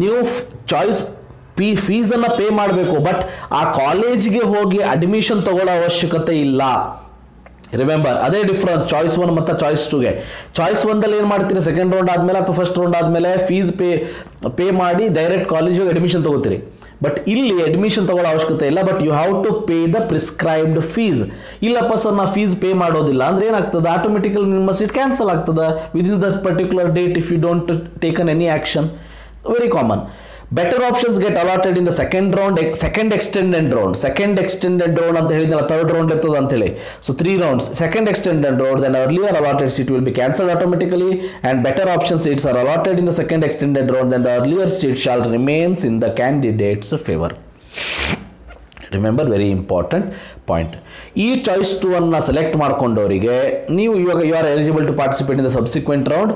ನೀವು ಚಾಯ್ಸ್ ಫೀಸನ್ನು ಪೇ ಮಾಡಬೇಕು, ಬಟ್ ಆ ಕಾಲೇಜಿಗೆ ಹೋಗಿ ಅಡ್ಮಿಷನ್ ತಗೊಳ್ಳೋ ಅವಶ್ಯಕತೆ ಇಲ್ಲ. ರಿಮೆಂಬರ್, ಅದೇ ಡಿಫ್ರೆನ್ಸ್ ಚಾಯ್ಸ್ 1 ಮತ್ತು ಚಾಯ್ಸ್ 2ಗೆ. ಚಾಯ್ಸ್ 1ದಲ್ಲಿ ಏನು ಮಾಡ್ತೀರಿ? ಸೆಕೆಂಡ್ ರೌಂಡ್ ಆದಮೇಲೆ ಅಥವಾ ಫಸ್ಟ್ ರೌಂಡ್ ಆದಮೇಲೆ ಫೀಸ್ ಪೇ ಮಾಡಿ ಡೈರೆಕ್ಟ್ ಕಾಲೇಜಿಗೆ ಅಡ್ಮಿಷನ್ ತಗೋತೀರಿ. ಬಟ್ ಇಲ್ಲಿ ಅಡ್ಮಿಷನ್ ತಗೊಳ್ಳೋ ಅವಶ್ಯಕತೆ ಇಲ್ಲ, but you have to pay the prescribed fees. ಇಲ್ಲಪ್ಪ ಸರ್ ನಾ ಫೀಸ್ ಪೇ ಮಾಡೋದಿಲ್ಲ ಅಂದರೆ ಏನಾಗ್ತದೆ? ಆಟೋಮೆಟಿಕಲಿ ನಿಮ್ಮ ಸೀಟ್ ಕ್ಯಾನ್ಸಲ್ ಆಗ್ತದೆ within the particular date if you don't taken any action. Very common. Better options get allotted in the second extended round ಅಂತ ಹೇಳಿದ್ನಲ್ಲ, third round ಇರ್ತದೆ ಅಂತೇಳಿ. So 3 rounds, second extended round, then earlier allotted seat will be cancelled automatically, and better option seats are allotted in the second extended round, then the earlier seat shall remains in the candidate's favor. Remember, very important point. ಈ choice 2 select ಮಾಡ್ಕೊಂಡವರಿಗೆ ನೀವು ಇವಾಗ you are eligible to participate in the subsequent round.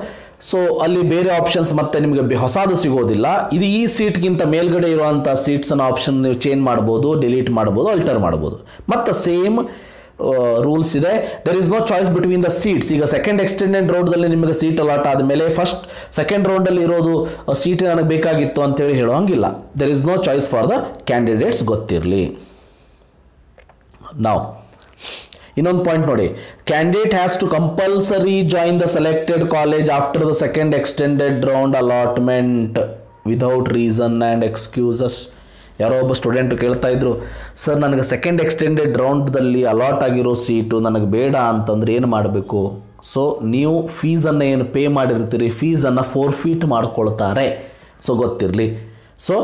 So ಅಲ್ಲಿ ಬೇರೆ options ಮತ್ತೆ ನಿಮಗೆ ಹೊಸದು ಸಿಗೋದಿಲ್ಲ. ಇದು ಈ ಸೀಟ್ಗಿಂತ ಮೇಲ್ಗಡೆ ಇರುವಂಥ ಸೀಟ್ಸನ್ನು ಆಪ್ಷನ್ ನೀವು ಚೇಂಜ್ ಮಾಡ್ಬೋದು, ಡಿಲೀಟ್ ಮಾಡ್ಬೋದು, ಅಲ್ಟರ್ ಮಾಡ್ಬೋದು. ಮತ್ತು ಸೇಮ್ ರೂಲ್ಸ್ ಇದೆ. There is no choice between the seats. ಈಗ ಸೆಕೆಂಡ್ ಎಕ್ಸ್ಟೆಂಡೆಡ್ ರೌಂಡಲ್ಲಿ ನಿಮಗೆ ಸೀಟ್ ಅಲಾಟ್ ಆದಮೇಲೆ ಸೆಕೆಂಡ್ ರೌಂಡಲ್ಲಿ ಇರೋದು ಸೀಟ್ ನನಗೆ ಬೇಕಾಗಿತ್ತು ಅಂತೇಳಿ ಹೇಳೋ ಹಂಗಿಲ್ಲ. There is no choice for the candidates, ಗೊತ್ತಿರಲಿ. ನಾವು ಇನ್ನೊಂದು ಪಾಯಿಂಟ್ ನೋಡಿ, candidate has to compulsory join the selected college after the second extended round allotment without reason and excuses. ಯಾರೋ ಒಬ್ಬ ಸ್ಟೂಡೆಂಟು ಕೇಳ್ತಾ ಇದ್ರು, ಸರ್ ನನಗೆ ಸೆಕೆಂಡ್ ಎಕ್ಸ್ಟೆಂಡೆಡ್ ರೌಂಡ್ದಲ್ಲಿ ಅಲಾಟ್ ಆಗಿರೋ ಸೀಟು ನನಗೆ ಬೇಡ ಅಂತಂದ್ರೆ ಏನು ಮಾಡಬೇಕು? ಸೊ ನೀವು ಫೀಸನ್ನು ಏನು ಪೇ ಮಾಡಿರ್ತೀರಿ, ಫೀಸನ್ನು ಫೋರ್ಫೀಟ್ ಮಾಡ್ಕೊಳ್ತಾರೆ. ಸೊ ಗೊತ್ತಿರಲಿ. So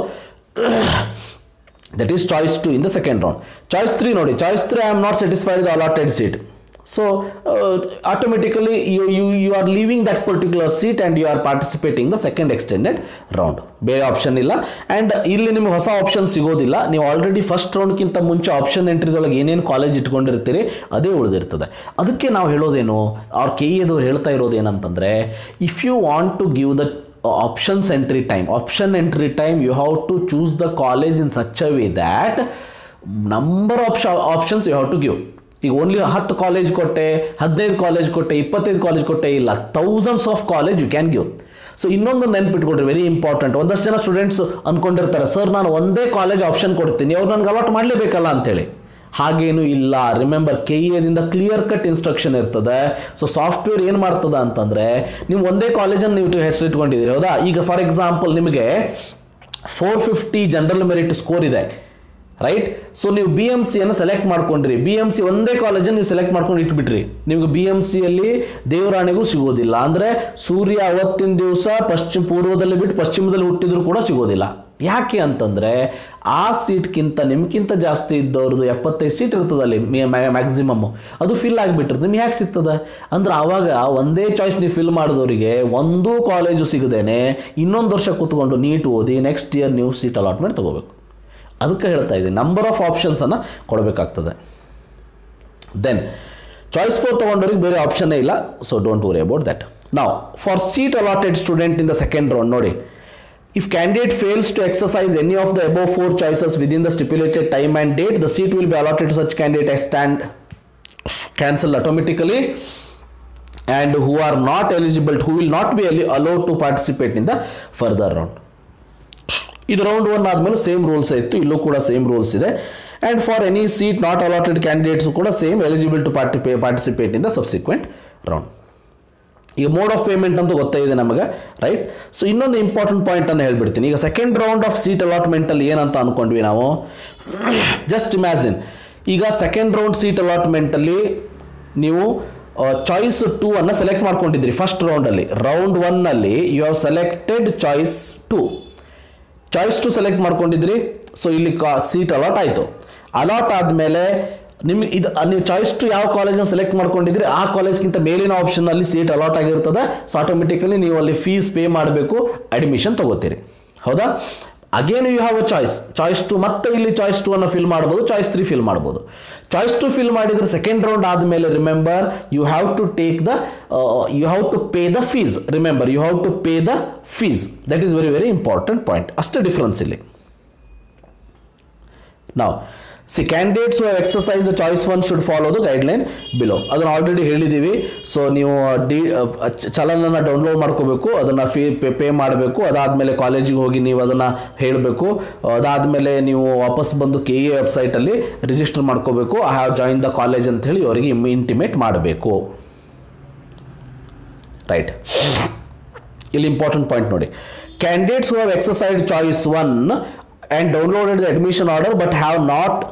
that is choice 2 in the second round. Choice 3 ನೋಡಿ, choice 3 I am not satisfied with the allotted seat. So automatically you are leaving that particular seat and you are participating the second extended round. ಬೇರೆ option ಇಲ್ಲ. And ಇಲ್ಲಿ ನಿಮಗೆ ಹೊಸ option ಸಿಗೋದಿಲ್ಲ. ನೀವು already first ರೌಂಡ್ಗಿಂತ ಮುಂಚೆ option ಎಂಟ್ರಿದೊಳಗೆ ಏನೇನು college ಇಟ್ಕೊಂಡಿರ್ತೀರಿ ಅದೇ ಉಳಿದಿರ್ತದೆ. ಅದಕ್ಕೆ ನಾವು ಹೇಳೋದೇನು, ಅವ್ರ KE ಹೇಳ್ತಾ ಇರೋದೇನಂತಂದರೆ, if you want to give the option entry time, you have to choose the college in such a way that number of options you have to give. ಈಗ ಓನ್ಲಿ 10 ಕಾಲೇಜ್ ಕೊಟ್ಟೆ, 15 college ಕೊಟ್ಟೆ, 25 college ಕೊಟ್ಟೆ ಇಲ್ಲ, thousands of college you can give. So ಇನ್ನೊಂದು ನೆನ್ಪಿಟ್ಕೊಡ್ರಿ, very important. ಒಂದಷ್ಟು ಜನ students ಅಂದ್ಕೊಂಡಿರ್ತಾರೆ, sir ನಾನು ಒಂದೇ ಕಾಲೇಜ್ ಆಪ್ಷನ್ ಕೊಡ್ತೀನಿ, ಅವ್ರು ನನಗೆ ಅಲಾಟ್ ಮಾಡಲೇಬೇಕಲ್ಲ ಅಂತೇಳಿ. ಹಾಗೇನೂ ಇಲ್ಲ. ರಿಮೆಂಬರ್, KEದಿಂದ ಕ್ಲಿಯರ್ ಕಟ್ ಇನ್ಸ್ಟ್ರಕ್ಷನ್ ಇರ್ತದೆ. ಸೊ ಸಾಫ್ಟ್ವೇರ್ ಏನು ಮಾಡ್ತದೆ ಅಂತಂದರೆ, ನೀವು ಒಂದೇ ಕಾಲೇಜನ್ನು ನೀವು ಹೆಸರಿಟ್ಕೊಂಡಿದ್ದೀರಿ, ಹೌದಾ? ಈಗ ಫಾರ್ ಎಕ್ಸಾಂಪಲ್ ನಿಮಗೆ 450 ಜನರಲ್ ಮೆರಿಟ್ ಸ್ಕೋರ್ ಇದೆ, ರೈಟ್? ಸೊ ನೀವು BMCಯನ್ನು ಸೆಲೆಕ್ಟ್ ಮಾಡ್ಕೊಂಡ್ರಿ, BMC ಒಂದೇ ಕಾಲೇಜನ್ನು ನೀವು ಸೆಲೆಕ್ಟ್ ಮಾಡ್ಕೊಂಡು ಇಟ್ಬಿಟ್ರಿ, ನಿಮಗೆ BMCಯಲ್ಲಿ ದೇವರಾಣೆಗೂ ಸಿಗೋದಿಲ್ಲ. ಅಂದರೆ ಸೂರ್ಯ ಅವತ್ತಿನ ದಿವಸ ಪೂರ್ವದಲ್ಲಿ ಬಿಟ್ಟು ಪಶ್ಚಿಮದಲ್ಲಿ ಹುಟ್ಟಿದ್ರು ಕೂಡ ಸಿಗೋದಿಲ್ಲ. ಯಾಕೆ ಅಂತಂದರೆ ಆ ಸೀಟ್ಗಿಂತ ನಿಮ್ಗಿಂತ ಜಾಸ್ತಿ ಇದ್ದವ್ರದ್ದು 75 ಸೀಟ್ ಇರ್ತದೆ ಅಲ್ಲಿ ಮ್ಯಾಕ್ಸಿಮಮ್ಮು, ಅದು ಫಿಲ್ ಆಗಿಬಿಟ್ಟಿರ್ತದೆ. ನಿಮ್ಗೆ ಯಾಕೆ ಸಿಗ್ತದೆ ಅಂದರೆ, ಆವಾಗ ಒಂದೇ ಚಾಯ್ಸ್ ನೀವು ಫಿಲ್ ಮಾಡಿದವರಿಗೆ ಒಂದೂ ಕಾಲೇಜು ಸಿಗದೇನೆ ಇನ್ನೊಂದು ವರ್ಷ ಕೂತ್ಕೊಂಡು ನೀಟ್ ಓದಿ ನೆಕ್ಸ್ಟ್ ಇಯರ್ ನೀವು ಸೀಟ್ ಅಲಾಟ್ಮೆಂಟ್ ತೊಗೋಬೇಕು. ಅದಕ್ಕೆ ಹೇಳ್ತಾ ಇದ್ದೀನಿ, ನಂಬರ್ ಆಫ್ ಆಪ್ಷನ್ಸನ್ನು ಕೊಡಬೇಕಾಗ್ತದೆ. ದೆನ್ ಚಾಯ್ಸ್ 4 ತೊಗೊಂಡವ್ರಿಗೆ ಬೇರೆ ಆಪ್ಷನ್ನೇ ಇಲ್ಲ. So don't worry about that. ನಾವು for seat allotted student in the second round ನೋಡಿ, if candidate fails to exercise any of the above 4 choices within the stipulated time and date, the seat will be allotted to such candidate as stand cancelled automatically, and who are not eligible, who will not be allowed to participate in the further round. ಇದು round 1 ಆದಮೇಲೆ same rules ಇತ್ತು, ಇಲ್ಲೂ ಕೂಡ same rules ಇದೆ. And for any seat not allotted candidates ಕೂಡ same, eligible to participate in the subsequent round. ಈಗ mode of payment ಅಂತ ಗೊತ್ತಾಗಿದೆ ನಮಗೆ, ರೈಟ್? ಸೊ ಇನ್ನೊಂದು ಇಂಪಾರ್ಟೆಂಟ್ ಪಾಯಿಂಟನ್ನು ಹೇಳ್ಬಿಡ್ತೀನಿ. ಈಗ ಸೆಕೆಂಡ್ ರೌಂಡ್ ಆಫ್ ಸೀಟ್ ಅಲಾಟ್ಮೆಂಟಲ್ಲಿ ಏನಂತ ಅಂದ್ಕೊಂಡ್ವಿ ನಾವು, ಜಸ್ಟ್ ಇಮ್ಯಾಜಿನ್, ಈಗ ಸೆಕೆಂಡ್ ರೌಂಡ್ ಸೀಟ್ ಅಲಾಟ್ಮೆಂಟಲ್ಲಿ ನೀವು ಚಾಯ್ಸ್ 2 ಅನ್ನು ಸೆಲೆಕ್ಟ್ ಮಾಡ್ಕೊಂಡಿದ್ರಿ ಫಸ್ಟ್ ರೌಂಡಲ್ಲಿ. ರೌಂಡ್ 1ನಲ್ಲಿ you have selected choice 2 select ಮಾಡ್ಕೊಂಡಿದ್ರಿ. ಸೊ ಇಲ್ಲಿ ಸೀಟ್ ಅಲಾಟ್ ಆಯಿತು. ಅಲಾಟ್ ಆದಮೇಲೆ ನಿಮ್ಗೆ ನೀವು ಚಾಯ್ಸ್ 2 ಯಾವ ಕಾಲೇಜನ್ನು ಸೆಲೆಕ್ಟ್ ಮಾಡ್ಕೊಂಡಿದ್ರಿ ಆ ಕಾಲೇಜ್ಗಿಂತ ಮೇಲಿನ ಆಪ್ಷನ್ನಲ್ಲಿ ಸೀಟ್ ಅಲಾಟ್ ಆಗಿರ್ತದೆ. ಸೊ ಆಟೋಮೆಟಿಕಲಿ ನೀವು ಅಲ್ಲಿ ಫೀಸ್ ಪೇ ಮಾಡಬೇಕು, ಅಡ್ಮಿಷನ್ ತಗೋತೀರಿ, ಹೌದಾ? Again you have a choice 2, ಮತ್ತೆ ಇಲ್ಲಿ ಚಾಯ್ಸ್ 2 ಅನ್ನು ಫಿಲ್ ಮಾಡ್ಬೋದು, ಚಾಯ್ಸ್ 3 ಫಿಲ್ ಮಾಡ್ಬೋದು. ಚಾಯ್ಸ್ 2 ಫಿಲ್ ಮಾಡಿದ್ರೆ ಸೆಕೆಂಡ್ ರೌಂಡ್ ಆದಮೇಲೆ remember you have to pay the fees. Remember, you have to pay the fees. That is very very important point. ಅಷ್ಟೇ difference ಇಲ್ಲಿ. ನಾವು See, candidates who have exercised the choice 1 should follow the guideline below. ಅದನ್ನು already ಹೇಳಿದ್ದೀವಿ. So ನೀವು ಚಲನನ್ನು download ಮಾಡ್ಕೋಬೇಕು, ಅದನ್ನು pay ಮಾಡಬೇಕು. ಅದಾದಮೇಲೆ ಕಾಲೇಜಿಗೆ ಹೋಗಿ ನೀವು ಅದನ್ನು ಹೇಳಬೇಕು. ಅದಾದಮೇಲೆ ನೀವು ವಾಪಸ್ ಬಂದು KE ವೆಬ್ಸೈಟಲ್ಲಿ ರಿಜಿಸ್ಟರ್ ಮಾಡ್ಕೋಬೇಕು. I have join the college ಅಂಥೇಳಿ ಅವರಿಗೆ ಇಂಟಿಮೇಟ್ ಮಾಡಬೇಕು, ರೈಟ್? ಇಲ್ಲಿ ಇಂಪಾರ್ಟೆಂಟ್ ಪಾಯಿಂಟ್ ನೋಡಿ, candidates who have exercised choice 1 and downloaded the admission order but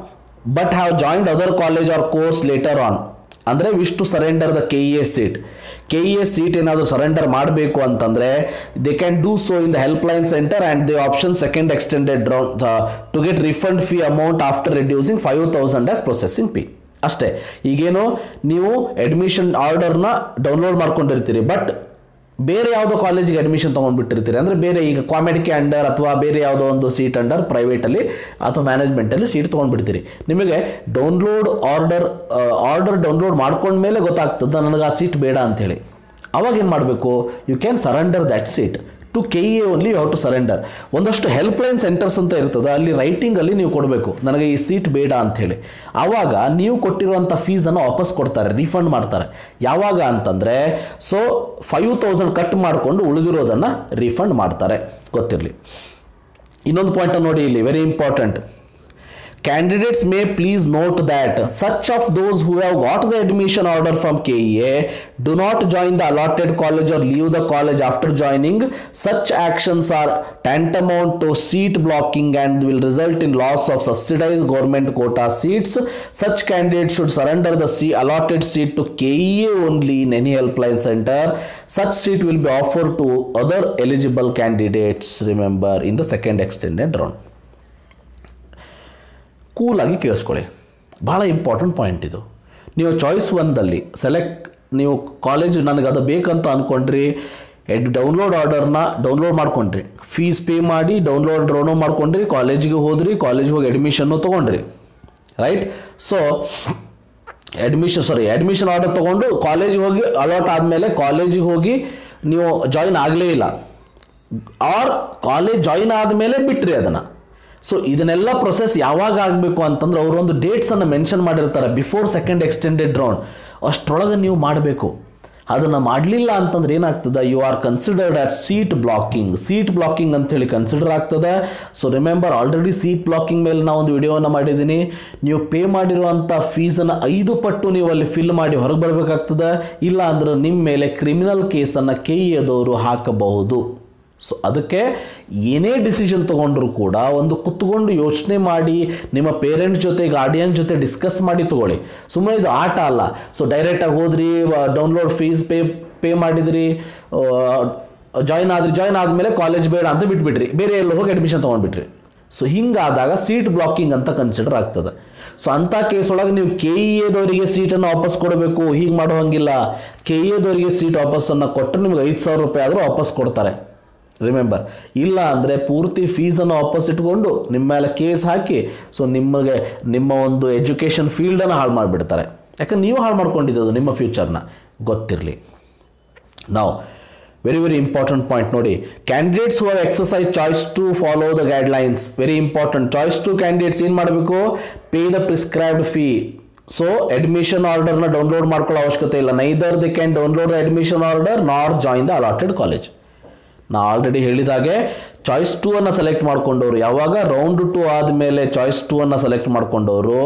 have joined other college or course later on, ಅಂದರೆ wish to surrender the KEA seat ಏನಾದರೂ surrender ಮಾಡಬೇಕು ಅಂತಂದರೆ they can do so in the helpline center and the option second extended round to get refund fee amount after reducing 5,000 as processing fee. ಅಷ್ಟೇ. ಈಗೇನು ನೀವು admission ಆರ್ಡರ್ನ download ಮಾಡ್ಕೊಂಡಿರ್ತೀರಿ, but ಬೇರೆ ಯಾವುದೋ ಕಾಲೇಜಿಗೆ ಅಡ್ಮಿಷನ್ ತೊಗೊಂಡ್ಬಿಟ್ಟಿರ್ತೀರಿ. ಅಂದರೆ ಬೇರೆ ಈಗ ಕಾಮೆಡಿಕೆ ಅಂಡರ್ ಅಥವಾ ಬೇರೆ ಯಾವುದೋ ಒಂದು ಸೀಟ್ ಅಂಡರ್ ಪ್ರೈವೇಟಲ್ಲಿ ಅಥವಾ ಮ್ಯಾನೇಜ್ಮೆಂಟಲ್ಲಿ ಸೀಟ್ ತೊಗೊಂಡ್ಬಿಡ್ತೀರಿ. ನಿಮಗೆ ಆರ್ಡರ್ ಡೌನ್ಲೋಡ್ ಮಾಡ್ಕೊಂಡ್ಮೇಲೆ ಗೊತ್ತಾಗ್ತದೆ ನನಗೆ ಆ ಸೀಟ್ ಬೇಡ ಅಂಥೇಳಿ. ಅವಾಗ ಏನು ಮಾಡಬೇಕು, you can surrender that seat to KE only. You have to surrender. ಒಂದಷ್ಟು ಹೆಲ್ಪ್ಲೈನ್ ಸೆಂಟರ್ಸ್ ಅಂತ ಇರ್ತದೆ, ಅಲ್ಲಿ ರೈಟಿಂಗಲ್ಲಿ ನೀವು ಕೊಡಬೇಕು ನನಗೆ ಈ ಸೀಟ್ ಬೇಡ ಅಂಥೇಳಿ. ಆವಾಗ ನೀವು ಕೊಟ್ಟಿರುವಂಥ ಫೀಸನ್ನು ವಾಪಸ್ ಕೊಡ್ತಾರೆ, ರೀಫಂಡ್ ಮಾಡ್ತಾರೆ. ಯಾವಾಗ ಅಂತಂದರೆ ಸೊ 5,000 ಕಟ್ ಮಾಡಿಕೊಂಡು ಉಳಿದಿರೋದನ್ನು ರೀಫಂಡ್ ಮಾಡ್ತಾರೆ, ಗೊತ್ತಿರಲಿ. ಇನ್ನೊಂದು ಪಾಯಿಂಟ್ ನೋಡಿ ಇಲ್ಲಿ, very important. Candidates may please note that such of those who have got the admission order from KEA do not join the allotted college or leave the college after joining. Such actions are tantamount to seat blocking and will result in loss of subsidized government quota seats. Such candidates should surrender the allotted seat to KEA only in any helpline center. Such seat will be offered to other eligible candidates, remember, in the second extended round. ಕೂಲಾಗಿ ಕೇಳಿಸ್ಕೊಳ್ಳಿ, ಭಾಳ important point ಇದು. ನೀವು choice 1ದಲ್ಲಿ ನೀವು college ನನಗೆ ಅದು ಬೇಕಂತ ಅಂದ್ಕೊಂಡ್ರಿ, download ಆರ್ಡರ್ನ download ಮಾಡ್ಕೊಂಡ್ರಿ, ಫೀಸ್ ಪೇ ಮಾಡಿ ಡೌನ್ಲೋಡ್ ಮಾಡ್ಕೊಂಡ್ರಿ, ಕಾಲೇಜಿಗೆ ಹೋದ್ರಿ, ಕಾಲೇಜಿಗೆ ಹೋಗಿ ಅಡ್ಮಿಷನ್ನು ತೊಗೊಂಡ್ರಿ, ರೈಟ್. ಸೊ ಅಡ್ಮಿಷನ್ ಆರ್ಡರ್ ತೊಗೊಂಡು ಕಾಲೇಜಿಗೆ ಹೋಗಿ ಅಲಾಟ್ ಆದಮೇಲೆ ಕಾಲೇಜಿಗೆ ಹೋಗಿ ನೀವು ಜಾಯಿನ್ ಆಗಲೇ ಇಲ್ಲ, ಆರ್ ಕಾಲೇಜ್ ಜಾಯಿನ್ ಆದಮೇಲೆ ಬಿಟ್ರಿ ಅದನ್ನು. ಸೊ ಇದನ್ನೆಲ್ಲ ಪ್ರೊಸೆಸ್ ಯಾವಾಗ ಆಗಬೇಕು ಅಂತಂದ್ರೆ ಅವರೊಂದು ಡೇಟ್ಸನ್ನು ಮೆನ್ಷನ್ ಮಾಡಿರ್ತಾರೆ, ಬಿಫೋರ್ ಸೆಕೆಂಡ್ ಎಕ್ಸ್ಟೆಂಡೆಡ್ ರೌಂಡ್, ಅಷ್ಟರೊಳಗೆ ನೀವು ಮಾಡಬೇಕು. ಅದನ್ನು ಮಾಡಲಿಲ್ಲ ಅಂತಂದ್ರೆ ಏನಾಗ್ತದೆ, you are considered at seat blocking ಅಂತೇಳಿ ಕನ್ಸಿಡರ್ ಆಗ್ತದೆ. So remember, already seat blocking ಮೇಲೆ ನಾವು ಒಂದು ವಿಡಿಯೋವನ್ನು ಮಾಡಿದ್ದೀನಿ. ನೀವು ಪೇ ಮಾಡಿರುವಂಥ ಫೀಸನ್ನು 5 ಪಟ್ಟು ನೀವು ಅಲ್ಲಿ ಫಿಲ್ ಮಾಡಿ ಹೊರಗೆ ಬರಬೇಕಾಗ್ತದೆ, ಇಲ್ಲ ಅಂದ್ರೆ ನಿಮ್ಮ ಮೇಲೆ ಕ್ರಿಮಿನಲ್ ಕೇಸನ್ನು KEAದವರು ಹಾಕಬಹುದು. ಸೊ ಅದಕ್ಕೆ ಏನೇ ಡಿಸಿಷನ್ ತೊಗೊಂಡ್ರು ಕೂಡ ಒಂದು ಕುತ್ಕೊಂಡು ಯೋಚನೆ ಮಾಡಿ ನಿಮ್ಮ ಪೇರೆಂಟ್ಸ್ ಜೊತೆ ಗಾರ್ಡಿಯನ್ ಜೊತೆ ಡಿಸ್ಕಸ್ ಮಾಡಿ ತೊಗೊಳ್ಳಿ. ಸುಮ್ಮನೆ ಇದು ಆಟ ಅಲ್ಲ. ಸೊ ಡೈರೆಕ್ಟಾಗಿ ಹೋದ್ರಿ, ಡೌನ್ಲೋಡ್ ಫೀಸ್ ಪೇ ಮಾಡಿದ್ರಿ, ಜಾಯಿನ್ ಆದಮೇಲೆ ಕಾಲೇಜ್ ಬೇಡ ಅಂತ ಬಿಟ್ಬಿಟ್ರಿ, ಬೇರೆ ಎಲ್ಲ ಹೋಗಿ ಅಡ್ಮಿಷನ್ ತೊಗೊಂಡ್ಬಿಟ್ರಿ. ಸೊ ಹಿಂಗಾದಾಗ ಸೀಟ್ ಬ್ಲಾಕಿಂಗ್ ಅಂತ ಕನ್ಸಿಡರ್ ಆಗ್ತದೆ. ಸೊ ಅಂಥ ಕೇಸ್ ಒಳಗೆ ನೀವು KEAದವರಿಗೆ ಸೀಟನ್ನು ವಾಪಸ್ ಕೊಡಬೇಕು, ಹೀಗೆ ಮಾಡುವಂಗಿಲ್ಲ. KEAದವರಿಗೆ ಸೀಟ್ ವಾಪಸ್ಸನ್ನು ಕೊಟ್ಟರೆ ನಿಮ್ಗೆ 5,000 ರೂಪಾಯಿ ಆದರೂ ವಾಪಸ್ ಕೊಡ್ತಾರೆ, ರಿಮೆಂಬರ್. ಇಲ್ಲ ಅಂದರೆ ಪೂರ್ತಿ ಫೀಸನ್ನು ವಾಪಸ್ ಇಟ್ಕೊಂಡು ನಿಮ್ಮ ಮೇಲೆ ಕೇಸ್ ಹಾಕಿ ಸೊ ನಿಮ್ಮ ಒಂದು ಎಜುಕೇಷನ್ ಫೀಲ್ಡನ್ನು ಹಾಳು ಮಾಡಿಬಿಡ್ತಾರೆ. ಯಾಕಂದ್ರೆ ನೀವು ಹಾಳು ಮಾಡ್ಕೊಂಡಿದ್ದು ನಿಮ್ಮ ಫ್ಯೂಚರ್ನ, ಗೊತ್ತಿರಲಿ. ನಾವು ವೆರಿ ವೆರಿ ಇಂಪಾರ್ಟೆಂಟ್ ಪಾಯಿಂಟ್ ನೋಡಿ, candidates who have exercise choice to follow the guidelines. Very important. Choice to candidates ಏನು ಮಾಡಬೇಕು, pay the prescribed fee. So admission ಆರ್ಡರ್ನ ಡೌನ್ಲೋಡ್ ಮಾಡ್ಕೊಳ್ಳೋ ಅವಶ್ಯಕತೆ ಇಲ್ಲ. Neither they can download the admission order ನಾರ್ join the allotted college. ನಾ already ಹೇಳಿದಾಗೆ choice 2 select ಮಾಡ್ಕೊಂಡವರು, ಯಾವಾಗ ರೌಂಡ್ 2 ಆದಮೇಲೆ ಚಾಯ್ಸ್ 2 ಸೆಲೆಕ್ಟ್ ಮಾಡ್ಕೊಂಡವರು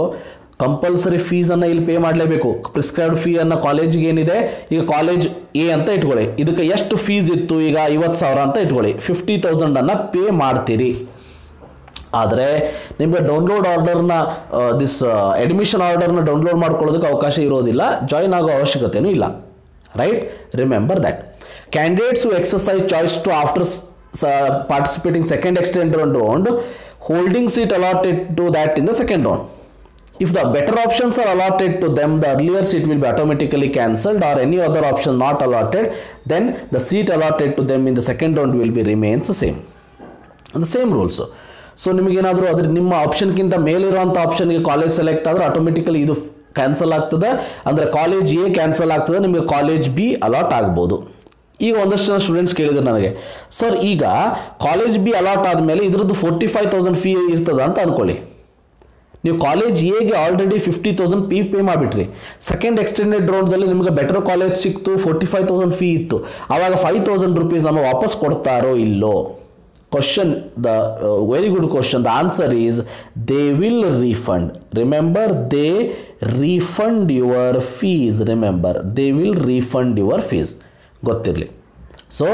ಕಂಪಲ್ಸರಿ ಫೀಸನ್ನು ಇಲ್ಲಿ ಪೇ ಮಾಡಲೇಬೇಕು. ಪ್ರಿಸ್ಕ್ರೈಬ್ಡ್ ಫೀಯನ್ನು ಕಾಲೇಜಿಗೆ ಏನಿದೆ, ಈಗ ಕಾಲೇಜ್ A ಅಂತ ಇಟ್ಕೊಳ್ಳಿ, ಇದಕ್ಕೆ ಎಷ್ಟು ಫೀಸ್ ಇತ್ತು, ಈಗ 50,000 ಅಂತ ಇಟ್ಕೊಳ್ಳಿ, 50,000 ಪೇ ಮಾಡ್ತೀರಿ. ಆದರೆ ನಿಮಗೆ ಡೌನ್ಲೋಡ್ ಆರ್ಡರ್ನ ಅಡ್ಮಿಷನ್ ಆರ್ಡರ್ನ ಡೌನ್ಲೋಡ್ ಮಾಡ್ಕೊಳ್ಳೋದಕ್ಕೆ ಅವಕಾಶ ಇರೋದಿಲ್ಲ, ಜಾಯಿನ್ ಆಗೋ ಅವಶ್ಯಕತೆಯೂ ಇಲ್ಲ, right. Remember that. Candidates who exercise choice to after participating second extended round, holding seat allotted to that in the second round. If the better options are allotted to them, the earlier seat will be automatically cancelled, or any other option not allotted, then the seat allotted to them in the second round will be remains the same. And the same rules. So ನಿಮಗೇನಾದರೂ ಅದ್ರ ನಿಮ್ಮ ಆಪ್ಷನ್ಗಿಂತ ಮೇಲಿರುವಂಥ ಆಪ್ಷನ್ಗೆ college select ಆದರೆ automatically ಇದು cancel ಆಗ್ತದೆ. ಅಂದರೆ college A cancel ಆಗ್ತದೆ, ನಿಮಗೆ college B allot ಆಗ್ಬೋದು. ಈಗ ಒಂದಷ್ಟು ಜನ ಸ್ಟೂಡೆಂಟ್ಸ್ ಕೇಳಿದ್ರು ನನಗೆ, ಸರ್ ಈಗ ಕಾಲೇಜ್ B ಅಲಾಟ್ ಆದಮೇಲೆ ಇದ್ರದ್ದು 45,000 ಫೀ ಇರ್ತದೆ ಅಂತ ಅಂದ್ಕೊಳ್ಳಿ. ನೀವು ಕಾಲೇಜ್ Aಗೆ ಆಲ್ರೆಡಿ 50,000 ಪೇ ಮಾಡಿಬಿಟ್ರಿ. ಸೆಕೆಂಡ್ ಎಕ್ಸ್ಟೆಂಡೆಡ್ ರೌಂಡ್ದಲ್ಲಿ ನಿಮಗೆ ಬೆಟರ್ ಕಾಲೇಜ್ ಸಿಕ್ತು, 45,000 ಫೀ ಇತ್ತು. ಆವಾಗ 5,000 ರೂಪೀಸ್ ನಮ್ಮ ವಾಪಸ್ ಕೊಡ್ತಾರೋ ಇಲ್ಲೋ? Question, the very good question. The answer is they will refund. Remember, they refund your fees. Remember, they will refund your fees. ಗೊತ್ತಿರಲಿ. ಸೊ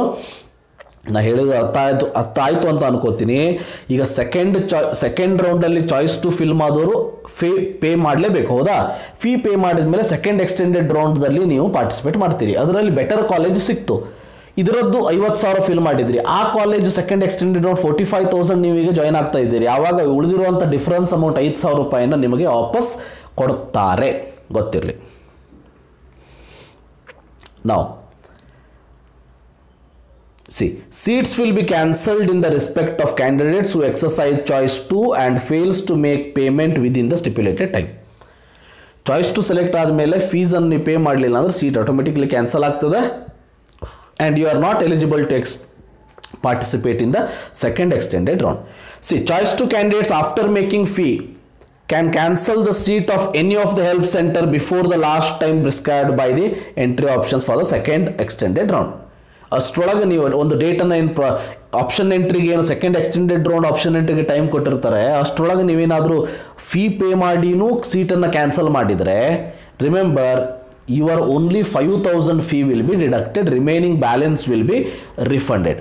ನಾ ಹೇಳಿದ ಅರ್ಥ ಆಯಿತು ಅಂತ ಅನ್ಕೋತೀನಿ. ಈಗ ಸೆಕೆಂಡ್ ರೌಂಡಲ್ಲಿ ಚಾಯ್ಸ್ 2 ಫಿಲ್ ಆದವರು ಪೇ ಮಾಡಲೇಬೇಕು, ಹೌದಾ? ಫೀ ಪೇ ಮಾಡಿದ ಮೇಲೆ ಸೆಕೆಂಡ್ ಎಕ್ಸ್ಟೆಂಡೆಡ್ ರೌಂಡ್ದಲ್ಲಿ ನೀವು ಪಾರ್ಟಿಸಿಪೇಟ್ ಮಾಡ್ತೀರಿ. ಅದರಲ್ಲಿ ಬೆಟರ್ ಕಾಲೇಜ್ ಸಿಕ್ತು, ಇದರದ್ದು 50,000 ಫಿಲ್ ಮಾಡಿದ್ರಿ. ಆ ಕಾಲೇಜು ಸೆಕೆಂಡ್ ಎಕ್ಸ್ಟೆಂಡೆಡ್ ರೌಂಡ್ 45,000 ನೀವೀಗ ಜಾಯ್ನ್ ಆಗ್ತಾ ಇದ್ದೀರಿ. ಆವಾಗ ಉಳಿದಿರುವಂಥ ಡಿಫ್ರೆನ್ಸ್ ಅಮೌಂಟ್ 5,000 ರೂಪಾಯಿನ ನಿಮಗೆ ವಾಪಸ್ ಕೊಡ್ತಾರೆ, ಗೊತ್ತಿರಲಿ. ನಾವು see, seats will be cancelled in the respect of candidates who exercise choice 2 and fails to make payment within the stipulated time. Choice 2 select ಆದಮೇಲೆ ಫೀಸನ್ನು ನೀವು ಪೇ ಮಾಡಲಿಲ್ಲ ಅಂದರೆ ಸೀಟ್ ಆಟೋಮೆಟಿಕ್ಲಿ ಕ್ಯಾನ್ಸಲ್ ಆಗ್ತದೆ. and you are not eligible to participate in the second extended round. See, choice 2 candidates after making fee can cancel the seat of any of the help center before the last time prescribed by the entry options for the second extended round. ಅಷ್ಟರೊಳಗೆ ನೀವು ಒಂದು ಡೇಟನ್ನು ಏನು option ಎಂಟ್ರಿಗೆ ಏನು second extended round option ಎಂಟ್ರಿಗೆ time ಕೊಟ್ಟಿರ್ತಾರೆ, ಅಷ್ಟರೊಳಗೆ ನೀವೇನಾದರೂ ಫೀ ಪೇ ಮಾಡಿನೂ ಸೀಟನ್ನು ಕ್ಯಾನ್ಸಲ್ ಮಾಡಿದರೆ, remember your only 5,000 fee will be deducted, remaining balance will be refunded.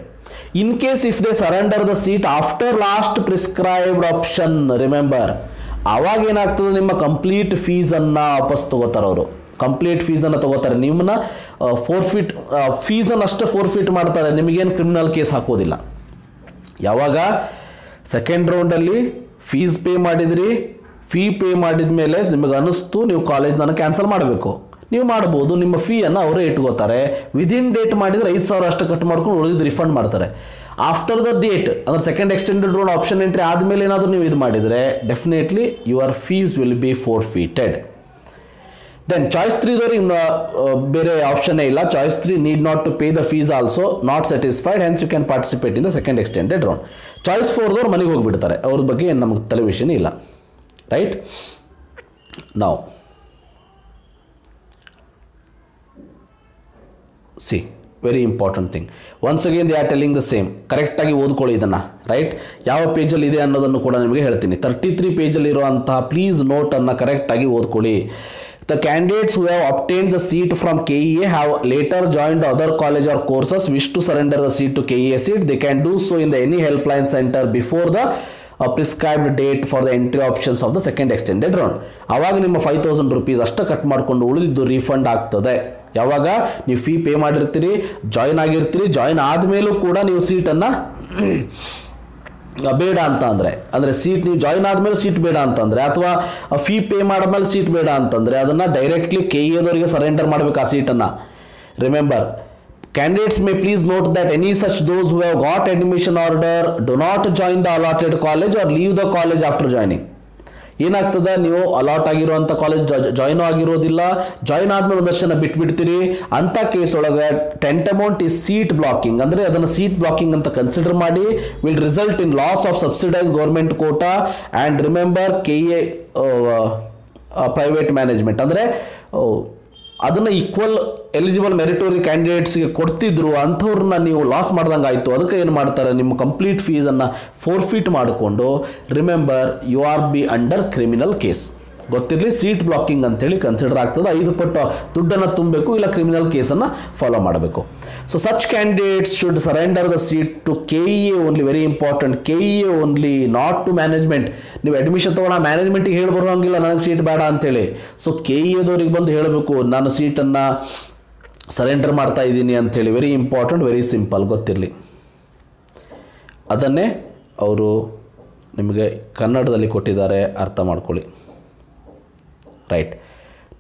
In case if they surrender the seat after last prescribed option, remember, ಆವಾಗ ಏನಾಗ್ತದೆ, ನಿಮ್ಮ ಕಂಪ್ಲೀಟ್ ಫೀಸನ್ನು ವಾಪಸ್ ತಗೋತಾರೆ. ಅವರು ಕಂಪ್ಲೀಟ್ ಫೀಸನ್ನು ತಗೋತಾರೆ, ನಿಮ್ಮನ್ನ ಫೋರ್ಫಿಟ್ ಫೀಸನ್ನು ಅಷ್ಟೇ ಫೋರ್ಫಿಟ್ ಮಾಡ್ತಾರೆ, ನಿಮಗೇನು ಕ್ರಿಮಿನಲ್ ಕೇಸ್ ಹಾಕೋದಿಲ್ಲ. ಯಾವಾಗ ಸೆಕೆಂಡ್ ರೌಂಡಲ್ಲಿ ಫೀಸ್ ಪೇ ಮಾಡಿದ್ರಿ, ಫೀ ಪೇ ಮಾಡಿದ ಮೇಲೆ ನಿಮಗೆ ಅನ್ನಿಸ್ತು ನೀವು ಕಾಲೇಜ್ನ ಕ್ಯಾನ್ಸಲ್ ಮಾಡಬೇಕು, ನೀವು ಮಾಡ್ಬೋದು. ನಿಮ್ಮ ಫೀಯನ್ನು ಅವರೇ ಇಟ್ಕೋತಾರೆ. ವಿದಿನ್ ಡೇಟ್ ಮಾಡಿದರೆ 5,000 ಅಷ್ಟು ಕಟ್ ಮಾಡ್ಕೊಂಡು ಉಳಿದು ರಿಫಂಡ್ ಮಾಡ್ತಾರೆ. ಆಫ್ಟರ್ ದ ಡೇಟ್ ಅಂದರೆ second extended round option entry ಆದಮೇಲೆ ಏನಾದರೂ ನೀವು ಇದು ಮಾಡಿದರೆ definitely your fees will be forfeited. Then choice 3ದವ್ರಿಗೆ ಇನ್ನು ಬೇರೆ ಆಪ್ಷನ್ನೇ ಇಲ್ಲ. Choice 3 need not to pay the fees also not satisfied, hence you can participate in the second extended round. Choice 4ದವ್ರು ಮನೆಗೆ ಹೋಗಿಬಿಡ್ತಾರೆ, ಅವ್ರ ಬಗ್ಗೆ ನಮಗೆ ತಲೆವಿಷಯನೇ ಇಲ್ಲ. ರೈಟ್, ನಾವು see very important thing, once again they are telling the same. ಕರೆಕ್ಟಾಗಿ ಓದ್ಕೊಳ್ಳಿ ಇದನ್ನು. ರೈಟ್, ಯಾವ ಪೇಜಲ್ಲಿ ಇದೆ ಅನ್ನೋದನ್ನು ಕೂಡ ನಿಮಗೆ ಹೇಳ್ತೀನಿ. 33 ಪೇಜಲ್ಲಿ ಇರುವಂತಹ ಪ್ಲೀಸ್ ನೋಟನ್ನು ಕರೆಕ್ಟಾಗಿ ಓದ್ಕೊಳ್ಳಿ. The candidates who have obtained the seat from KEA have later joined other college or courses, wish to surrender the seat to KEA seat, they can do so in the any helpline center before the prescribed date for the entry options of the second extended round. ಆವಾಗ ನಿಮ್ಮ 5,000 rupees ಅಷ್ಟು cut ಮಾಡಿಕೊಂಡು ಉಳಿದಿದ್ದು refund ಆಗ್ತದೆ. ಯಾವಾಗ ನೀವು fee pay ಮಾಡಿರ್ತೀರಿ, join ಆಗಿರ್ತೀರಿ, join ಆದಮೇಲೂ ಕೂಡ ನೀವು ಸೀಟನ್ನು ಬೇಡ ಅಂತ ಅಂದರೆ ಸೀಟ್ ನೀವು ಜಾಯಿನ್ ಆದಮೇಲೆ ಸೀಟ್ ಬೇಡ ಅಂತಂದರೆ, ಅಥವಾ ಫೀ ಪೇ ಮಾಡಿದ್ಮೇಲೆ ಸೀಟ್ ಬೇಡ ಅಂತಂದರೆ ಅದನ್ನು ಡೈರೆಕ್ಟ್ಲಿ KEAದವರಿಗೆ ಸರೆಂಡರ್ ಮಾಡಬೇಕು ಆ ಸೀಟನ್ನು. Remember, candidates may please note that any such those who have got admission order do not join the allotted college or leave the college after joining. ಏನಾಗ್ತದೆ, ನೀವು allot ಆಗಿರುವಂಥ ಕಾಲೇಜ್ ಜಾಯಿನ್ ಆಗಿರೋದಿಲ್ಲ, join ಆದಮೇಲೆ ಒಂದಷ್ಟು ಜನ ಬಿಟ್ಬಿಡ್ತೀರಿ. ಅಂಥ ಕೇಸ್ ಒಳಗೆ ಟೆಂಟಮೌಂಟ್ is seat blocking, ಅಂದರೆ ಅದನ್ನು ಸೀಟ್ ಬ್ಲಾಕಿಂಗ್ ಅಂತ ಕನ್ಸಿಡರ್ ಮಾಡಿ will result in loss of subsidise government quota and remember KEA private management, ಅಂದರೆ ಅದನ್ನು ಈಕ್ವಲ್ ಎಲಿಜಿಬಲ್ ಮೆರಿಟೋರಿ ಕ್ಯಾಂಡಿಡೇಟ್ಸ್ಗೆ ಕೊಡ್ತಿದ್ರು, ಅಂಥವ್ರನ್ನ ನೀವು ಲಾಸ್ ಮಾಡ್ದಂಗೆ ಆಯಿತು. ಅದಕ್ಕೆ ಏನು ಮಾಡ್ತಾರೆ, ನಿಮ್ಮ ಕಂಪ್ಲೀಟ್ ಫೀಸನ್ನು ಫೋರ್ಫಿಟ್ ಮಾಡಿಕೊಂಡು remember you are be under criminal case. ಗೊತ್ತಿರಲಿ, ಸೀಟ್ ಬ್ಲಾಕಿಂಗ್ ಅಂತೇಳಿ ಕನ್ಸಿಡರ್ ಆಗ್ತದೆ. 5 ಪಟ್ಟು ದುಡ್ಡನ್ನು ತುಂಬಬೇಕು, ಇಲ್ಲ ಕ್ರಿಮಿನಲ್ ಕೇಸನ್ನು ಫಾಲೋ ಮಾಡಬೇಕು. So such candidates should surrender the seat to KEA only, very important, KEA only, not to management. ನೀವು ಅಡ್ಮಿಷನ್ ತೊಗೊಂಡು ಮ್ಯಾನೇಜ್ಮೆಂಟಿಗೆ ಹೇಳಿ ಬರೋಂಗಿಲ್ಲ ನನಗೆ ಸೀಟ್ ಬೇಡ ಅಂತೇಳಿ. ಸೊ KEAದವ್ರಿಗೆ ಬಂದು ಹೇಳಬೇಕು ನಾನು ಸೀಟನ್ನು ಸರೆಂಡರ್ ಮಾಡ್ತಾ ಇದ್ದೀನಿ ಅಂಥೇಳಿ. ವೆರಿ ಇಂಪಾರ್ಟೆಂಟ್, ವೆರಿ ಸಿಂಪಲ್, ಗೊತ್ತಿರಲಿ. ಅದನ್ನೇ ಅವರು ನಿಮಗೆ ಕನ್ನಡದಲ್ಲಿ ಕೊಟ್ಟಿದ್ದಾರೆ, ಅರ್ಥ ಮಾಡ್ಕೊಳ್ಳಿ. ರೈಟ್,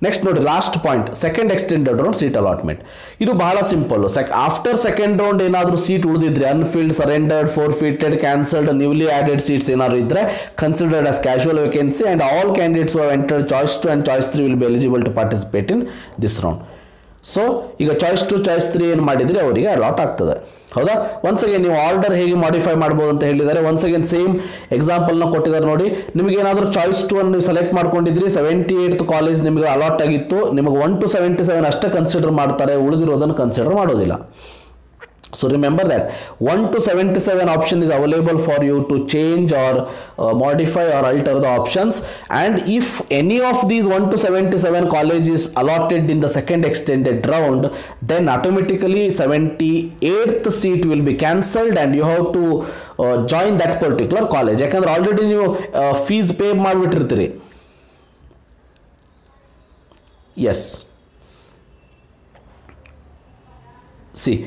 ನೆಕ್ಸ್ಟ್ ನೋಡಿ, last point, second extended round seat allotment. ಇದು ಬಹಳ ಸಿಂಪಲ್ಲು. ಆಫ್ಟರ್ ಸೆಕೆಂಡ್ ರೌಂಡ್ ಏನಾದರೂ ಸೀಟ್ ಉಳಿದಿದ್ರೆ, unfilled, surrendered, forfeited, cancelled, newly added seats ಏನಾದರೂ ಇದ್ದರೆ considered as casual vacancy and all candidates who have entered choice 2 and choice 3 will be eligible to participate in this round. So ಈಗ choice 2 choice 3 ಏನು ಮಾಡಿದರೆ ಅವರಿಗೆ allot ಆಗ್ತದೆ. ಹೌದಾ? Once again ನೀವು order ಹೇಗೆ ಮಾಡಿಫೈ ಮಾಡ್ಬೋದು ಅಂತ ಹೇಳಿದ್ದಾರೆ. ಒನ್ಸ್ ಅಗೇನ್ ಸೇಮ್ ಎಕ್ಸಾಂಪಲ್ನ ಕೊಟ್ಟಿದ್ದಾರೆ ನೋಡಿ. ನಿಮಗೇನಾದರೂ ಚಾಯ್ಸ್ 2 ಅನ್ನು ನೀವು ಸೆಲೆಕ್ಟ್ ಮಾಡ್ಕೊಂಡಿದ್ರಿ, 78th ಕಾಲೇಜ್ ನಿಮಗೆ ಅಲಾಟ್ ಆಗಿತ್ತು, ನಿಮಗೆ 1 to 77 ಅಷ್ಟೇ ಕನ್ಸಿಡರ್ ಮಾಡ್ತಾರೆ, ಉಳಿದಿರೋದನ್ನು ಕನ್ಸಿಡರ್ ಮಾಡೋದಿಲ್ಲ. So remember that 1 to 77 option is available for you to change or modify or alter the options, and if any of these 1 to 77 college is allotted in the second extended round, then automatically 78th seat will be cancelled and you have to join that particular college. ಯಾಕಂದ್ರೆ already ನೀವು fees pay ಮಾಡಿಬಿಟ್ಟಿರ್ತೀರಿ. Yes, see,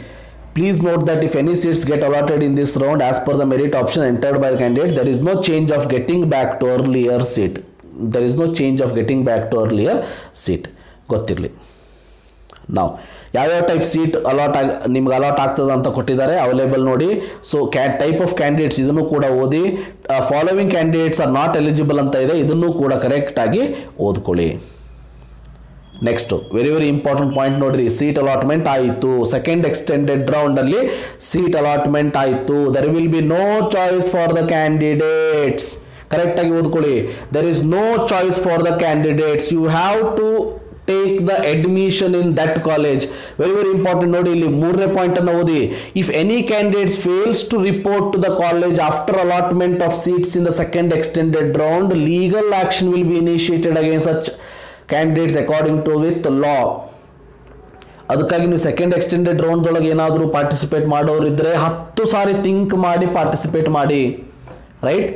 please note that if any seats get allotted in this round as per the merit option entered by the candidate, there is no change of getting back to earlier seat. There is no change of getting back to earlier seat. ಗೊತ್ತಿರಲಿ. ನಾವು ಯಾವ್ಯಾವ type seat ನಿಮ್ಗೆ allot ಆಗ್ತದೆ ಅಂತ ಕೊಟ್ಟಿದ್ದಾರೆ, available ನೋಡಿ. So type of candidates ಇದನ್ನು ಕೂಡ ಓದಿ. Following candidates are not eligible ಅಂತ ಇದೆ, ಇದನ್ನು ಕೂಡ ಕರೆಕ್ಟಾಗಿ ಓದ್ಕೊಳ್ಳಿ. ನೆಕ್ಸ್ಟ್ ವೆರಿ ಇಂಪಾರ್ಟೆಂಟ್ ಪಾಯಿಂಟ್ ನೋಡ್ರಿ, ಸೀಟ್ ಅಲಾಟ್ಮೆಂಟ್ ಆಯಿತು, ಸೆಕೆಂಡ್ ಎಕ್ಸ್ಟೆಂಡೆಡ್ ರೌಂಡ್ ಅಲ್ಲಿ ಸೀಟ್ ಅಲಾಟ್ಮೆಂಟ್ ಆಯಿತು. There will be no choice for the candidates. Correct ಆಗಿ ಓದ್ಕೊಳ್ಳಿ, there is no choice for the candidates, you have to take the admission in that college. Very important ನೋಡಿ, ಇಲ್ಲಿ ಮೂರನೇ point ಅನ್ನು ಓದಿ. If any candidates fails to report to the college after allotment of seats in the second extended round, legal action will be initiated against such candidates according to with law. ಅದಕ್ಕಾಗಿ ನೀವು second extended round ಒಳಗೆ ಏನಾದರೂ participate ಮಾಡೋರಿದ್ರೆ 10 ಸಾರಿ think ಮಾಡಿ participate ಮಾಡಿ, right?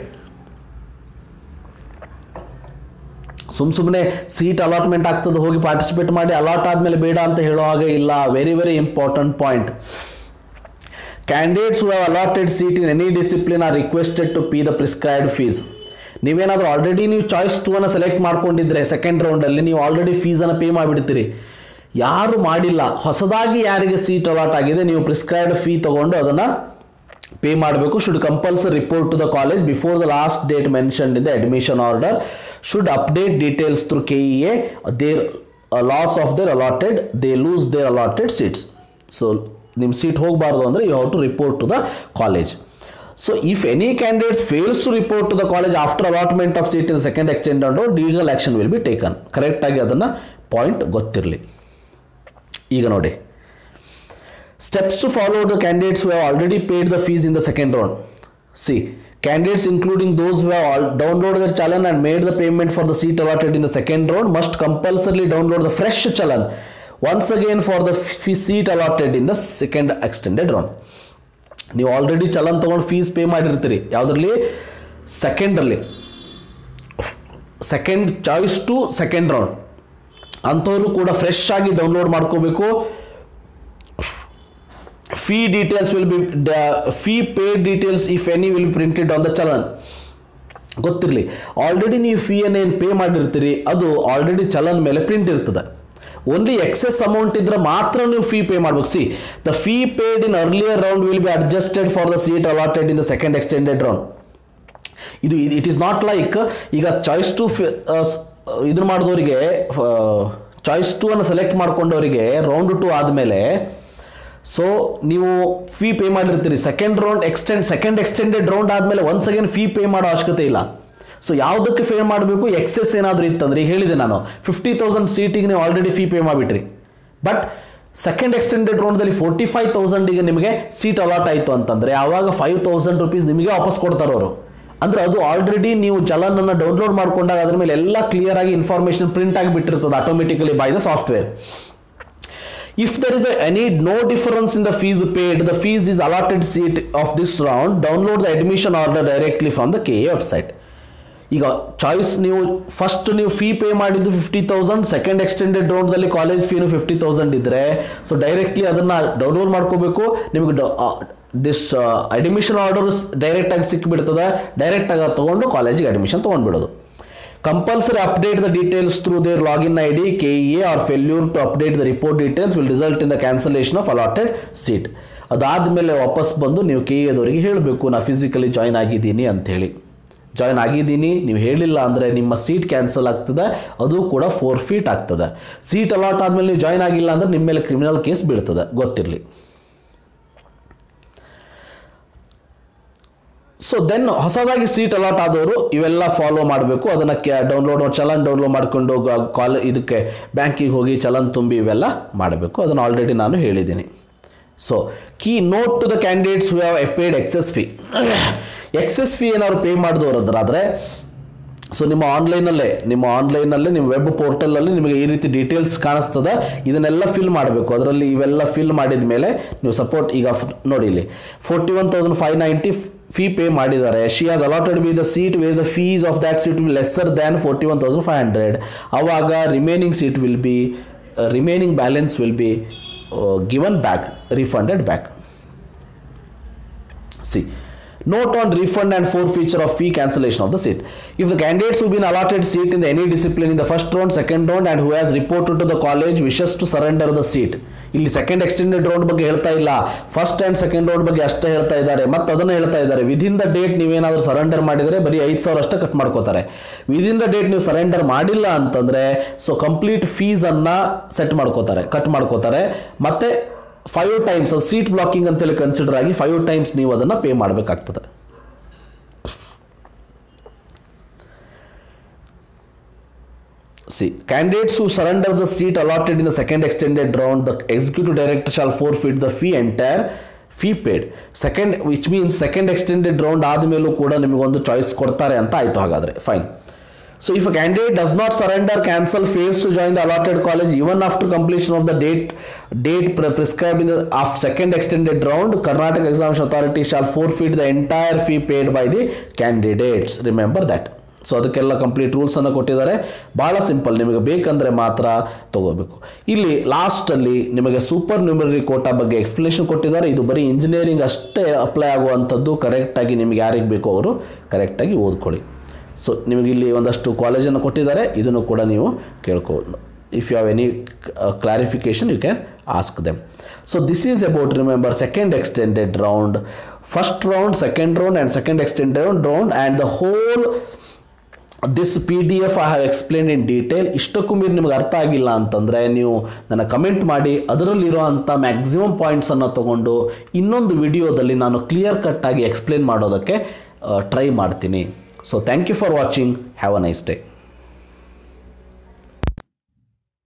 ಸುಮ್ಮನೆ seat allotment ಆಗ್ತದೆ ಹೋಗಿ ಪಾರ್ಟಿಸಿಪೇಟ್ ಮಾಡಿ, ಅಲಾಟ್ ಆದಮೇಲೆ ಬೇಡ ಅಂತ ಹೇಳೋ ಹಾಗೆ ಇಲ್ಲ. Very important point. Candidates who have allotted seat in any discipline are requested to pay the prescribed fees. ನೀವೇನಾದರೂ ಆಲ್ರೆಡಿ ನೀವು ಚಾಯ್ಸ್ 2 ಅನ್ನು ಸೆಲೆಕ್ಟ್ ಮಾಡ್ಕೊಂಡಿದ್ರೆ ಸೆಕೆಂಡ್ ರೌಂಡಲ್ಲಿ ನೀವು ಆಲ್ರೆಡಿ ಫೀಸನ್ನು ಪೇ ಮಾಡಿಬಿಡ್ತೀರಿ. ಯಾರು ಮಾಡಿಲ್ಲ, ಹೊಸದಾಗಿ ಯಾರಿಗೆ ಸೀಟ್ ಅಲಾಟ್ ಆಗಿದೆ ನೀವು ಪ್ರಿಸ್ಕ್ರೈಬ್ಡ್ ಫೀ ತೊಗೊಂಡು ಅದನ್ನು ಪೇ ಮಾಡಬೇಕು. Should compulsory report to the college before the last date mentioned in the admission order. Should update details through KEA their loss of their allotted, they lose their allotted seats. So ನಿಮ್ಮ seat ಹೋಗಬಾರ್ದು ಅಂದರೆ you have to report to the college. So if any candidates fails to report to the college after allotment of seat in the second extended round, legal action will be taken. Correct ಆಗಿ ಅದನ್ನು point ಗೊತ್ತಿರಲಿ. ಈಗ ನೋಡಿ, steps to follow the candidates who have already paid the fees in the second round. See, candidates including those who have downloaded their challan and made the payment for the seat allotted in the second round must compulsorily download the fresh challan once again for the seat allotted in the second extended round. ನೀವು already challan ತೊಗೊಂಡು fees pay ಮಾಡಿರ್ತೀರಿ ಯಾವುದರಲ್ಲಿ, ಸೆಕೆಂಡಲ್ಲಿ, second choice to second round, ಅಂಥವರು ಕೂಡ fresh ಆಗಿ download ಮಾಡ್ಕೋಬೇಕು. Fee details will be fee paid details if any will be printed on the challan. ಗೊತ್ತಿರಲಿ, ಆಲ್ರೆಡಿ ನೀವು ಫೀಯನ್ನು ಏನು ಪೇ ಮಾಡಿರ್ತೀರಿ ಅದು ಆಲ್ರೆಡಿ ಚಲನ್ ಮೇಲೆ ಪ್ರಿಂಟ್ ಇರ್ತದೆ. ಓನ್ಲಿ ಎಕ್ಸೆಸ್ ಅಮೌಂಟ್ ಇದ್ರೆ ಮಾತ್ರ ನೀವು ಫೀ ಪೇ ಮಾಡಬೇಕು. C, the fee paid in earlier round will be adjusted for the seat allotted in the second extended round. ಇದು ಇಟ್ ಈಸ್ ನಾಟ್ ಲೈಕ್ ಈಗ choice to ಇದನ್ನು ಮಾಡಿದವರಿಗೆ, choice 2 ಅನ್ನು select ಮಾಡ್ಕೊಂಡವರಿಗೆ round 2 ಆದಮೇಲೆ ಸೊ ನೀವು fee pay ಮಾಡಿರ್ತೀರಿ. Second extended round ಆದಮೇಲೆ once again fee pay ಮಾಡೋ ಅವಶ್ಯಕತೆ ಇಲ್ಲ. ಸೊ ಯಾವುದಕ್ಕೆ ಪೇ ಮಾಡಬೇಕು, ಎಕ್ಸೆಸ್ ಏನಾದರೂ ಇತ್ತಂದ್ರೆ, ಈಗ ಹೇಳಿದೆ ನಾನು 50,000 ಸೀಟಿಗೆ ನೀವು ಆಲ್ರೆಡಿ ಫೀ ಪೇ ಮಾಡಿಬಿಟ್ರಿ, ಬಟ್ ಸೆಕೆಂಡ್ ಎಕ್ಸ್ಟೆಂಡೆಡ್ ರೌಂಡ್ದಲ್ಲಿ 45,000ಗೆ ನಿಮಗೆ ಸೀಟ್ ಅಲಾಟ್ ಆಯಿತು ಅಂತಂದರೆ ಆವಾಗ 5,000 ರೂಪೀಸ್ ನಿಮಗೆ ವಾಪಸ್ ಕೊಡ್ತಾರೆ ಅವರು. ಅಂದರೆ ಅದು ಆಲ್ರೆಡಿ ನೀವು ಚಲನನ್ನು ಡೌನ್ಲೋಡ್ ಮಾಡ್ಕೊಂಡಾಗ ಅದ್ರ ಮೇಲೆ ಎಲ್ಲ ಕ್ಲಿಯರ್ ಆಗಿ ಇನ್ಫಾರ್ಮೇಷನ್ ಪ್ರಿಂಟ್ ಆಗಿಬಿಟ್ಟಿರ್ತದೆ automatically by the software. If there is no difference in the fees paid, the fees is allotted seat of this round, download the admission order directly from the KEA website. ಈಗ choice ನೀವು first ನೀವು fee pay ಮಾಡಿದ್ದು 50,000, second extended ರೌಂಡ್ದಲ್ಲಿ college ಫೀನು 50,000 ಇದ್ದರೆ so directly ಅದನ್ನು download ಮಾಡ್ಕೋಬೇಕು. ನಿಮಗೆ this admission order ಡೈರೆಕ್ಟಾಗಿ ಸಿಕ್ಕಿಬಿಡ್ತದೆ, ಡೈರೆಕ್ಟಾಗಿ ತೊಗೊಂಡು ಕಾಲೇಜಿಗೆ ಅಡ್ಮಿಷನ್ ತೊಗೊಂಡ್ಬಿಡೋದು. Compulsory update the details through their login ID KEA or failure to update the report details will result in the cancellation of allotted seat. ಅದಾದಮೇಲೆ ವಾಪಸ್ ಬಂದು ನೀವು KEAದವರಿಗೆ ಹೇಳಬೇಕು ನಾ ಫಿಸಿಕಲಿ ಜಾಯ್ನ್ ಆಗಿದ್ದೀನಿ ಅಂಥೇಳಿ. ಜಾಯ್ನ್ ಆಗಿದ್ದೀನಿ ನೀವು ಹೇಳಿಲ್ಲ ಅಂದರೆ ನಿಮ್ಮ ಸೀಟ್ ಕ್ಯಾನ್ಸಲ್ ಆಗ್ತದೆ, ಅದು ಕೂಡ ಫೋರ್ಫೀಟ್ ಆಗ್ತದೆ. ಸೀಟ್ ಅಲಾಟ್ ಆದಮೇಲೆ ನೀವು ಜಾಯ್ನ್ ಆಗಿಲ್ಲ ಅಂದರೆ ನಿಮ್ಮ ಮೇಲೆ ಕ್ರಿಮಿನಲ್ ಕೇಸ್ ಬೀಳ್ತದೆ, ಗೊತ್ತಿರಲಿ. ಸೊ ದೆನ್ ಹೊಸದಾಗಿ ಸೀಟ್ ಅಲಾಟ್ ಆದವರು ಇವೆಲ್ಲ ಫಾಲೋ ಮಾಡಬೇಕು. ಅದನ್ನು ಚಲನ್ ಡೌನ್ಲೋಡ್ ಮಾಡಿಕೊಂಡು ಇದಕ್ಕೆ ಬ್ಯಾಂಕಿಗೆ ಹೋಗಿ ಚಲನ್ ತುಂಬಿ ಇವೆಲ್ಲ ಮಾಡಬೇಕು. ಅದನ್ನು ಆಲ್ರೆಡಿ ನಾನು ಹೇಳಿದ್ದೀನಿ. So key note to the candidates who have paid excess fee. Excess fee ಏನಾದ್ರು ಪೇ ಮಾಡಿದವರಾದ್ರೆ ಸೊ ನಿಮ್ಮ ಆನ್ಲೈನಲ್ಲೇ ನಿಮ್ಮ ವೆಬ್ ಪೋರ್ಟಲಲ್ಲಿ ನಿಮಗೆ ಈ ರೀತಿ ಡೀಟೇಲ್ಸ್ ಕಾಣಿಸ್ತದೆ. ಇದನ್ನೆಲ್ಲ ಫಿಲ್ ಮಾಡಬೇಕು. ಅದರಲ್ಲಿ ಇವೆಲ್ಲ ಫಿಲ್ ಮಾಡಿದ ಮೇಲೆ ನೀವು ಸಪೋರ್ಟ್ ಈಗ ನೋಡಿ ಇಲ್ಲಿ 41,590 ಫೀ ಪೇ ಮಾಡಿದ್ದಾರೆ. She has allotted be the seat where the fees of that seat will lesser than 41,500. ಆವಾಗ remaining balance will be given back, refunded back. See Note on refund and forfeiture of fee, cancellation of the seat. If the candidates who have been allotted seat in any discipline in the first round, second round and who has reported to the college wishes to surrender the seat. ಇಲ್ಲಿ second extended round ಬಗ್ಗೆ ಹೇಳ್ತಾ ಇಲ್ಲ, first and second round ಬಗ್ಗೆ ಅಷ್ಟೇ ಹೇಳ್ತಾ ಇದ್ದಾರೆ. ಮತ್ತು ಅದನ್ನು ಹೇಳ್ತಾ ಇದ್ದಾರೆ, ವಿದಿನ್ ದ ಡೇಟ್ ನೀವೇನಾದರೂ ಸರೆಂಡರ್ ಮಾಡಿದರೆ ಬರೀ 5,000 ಅಷ್ಟೇ ಕಟ್ ಮಾಡ್ಕೋತಾರೆ. ವಿದಿನ್ ದ ಡೇಟ್ ನೀವು ಸರೆಂಡರ್ ಮಾಡಿಲ್ಲ ಅಂತಂದರೆ ಸೊ ಕಂಪ್ಲೀಟ್ ಫೀಸನ್ನು ಕಟ್ ಮಾಡ್ಕೋತಾರೆ. ಮತ್ತು 5 times ಸೀಟ್ ಬ್ಲಾಕಿಂಗ್ ಅಂತೇಳಿ ಕನ್ಸಿಡರ್ ಆಗಿ 5 times ನೀವು ಅದನ್ನು ಪೇ ಮಾಡಬೇಕಾಗ್ತದೆ. See, candidates who surrender the seat allotted in the second extended round, the executive director shall forfeit the entire fee paid. Which means second extended round ಆದಮೇಲೂ ಕೂಡ ನಿಮಗೊಂದು choice ಕೊಡ್ತಾರೆ ಅಂತ ಆಯಿತು. ಹಾಗಾದರೆ fine. So if a candidate does not surrender, cancel, fails to join the allotted college even after completion of the date prescribed in the second extended round, Karnataka Examination Authority shall forfeit the entire fee paid by the candidates. Remember that. So ಅದಕ್ಕೆಲ್ಲ complete ರೂಲ್ಸನ್ನು ಕೊಟ್ಟಿದ್ದಾರೆ. ಭಾಳ simple, ನಿಮಗೆ ಬೇಕಂದರೆ ಮಾತ್ರ ತೊಗೋಬೇಕು. ಇಲ್ಲಿ ಲಾಸ್ಟಲ್ಲಿ ನಿಮಗೆ ಸೂಪರ್ ನ್ಯೂಮರರಿ ಕೋಟಾ ಬಗ್ಗೆ ಎಕ್ಸ್ಪ್ಲನೇಷನ್ ಕೊಟ್ಟಿದ್ದಾರೆ. ಇದು ಬರೀ ಇಂಜಿನಿಯರಿಂಗ್ ಅಷ್ಟೇ ಅಪ್ಲೈ ಆಗುವಂಥದ್ದು. ಕರೆಕ್ಟಾಗಿ ನಿಮಗೆ ಯಾರಿಗೆ ಬೇಕೋ ಅವರು ಕರೆಕ್ಟಾಗಿ ಓದ್ಕೊಳ್ಳಿ. ಸೊ ನಿಮಗೆ ಇಲ್ಲಿ ಒಂದಷ್ಟು ಕಾಲೇಜನ್ನು ಕೊಟ್ಟಿದ್ದಾರೆ, ಇದನ್ನು ಕೂಡ ನೀವು ಕೇಳ್ಬೋದು. If you have any clarification you can ask them. So this is about, remember, second extended round, first round, second round and second extended round and the whole this PDF I have explain in detail. ಇಷ್ಟಕ್ಕೂ ಮೀರಿ ನಿಮಗೆ ಅರ್ಥ ಆಗಿಲ್ಲ ಅಂತಂದರೆ ನೀವು ನನ್ನ comment ಮಾಡಿ, ಅದರಲ್ಲಿರೋ ಅಂಥ ಮ್ಯಾಕ್ಸಿಮಮ್ ಪಾಯಿಂಟ್ಸನ್ನು ತೊಗೊಂಡು ಇನ್ನೊಂದು ವಿಡಿಯೋದಲ್ಲಿ ನಾನು ಕ್ಲಿಯರ್ ಕಟ್ಟಾಗಿ ಎಕ್ಸ್ಪ್ಲೇನ್ ಮಾಡೋದಕ್ಕೆ ಟ್ರೈ ಮಾಡ್ತೀನಿ. So thank you for watching. Have a nice day.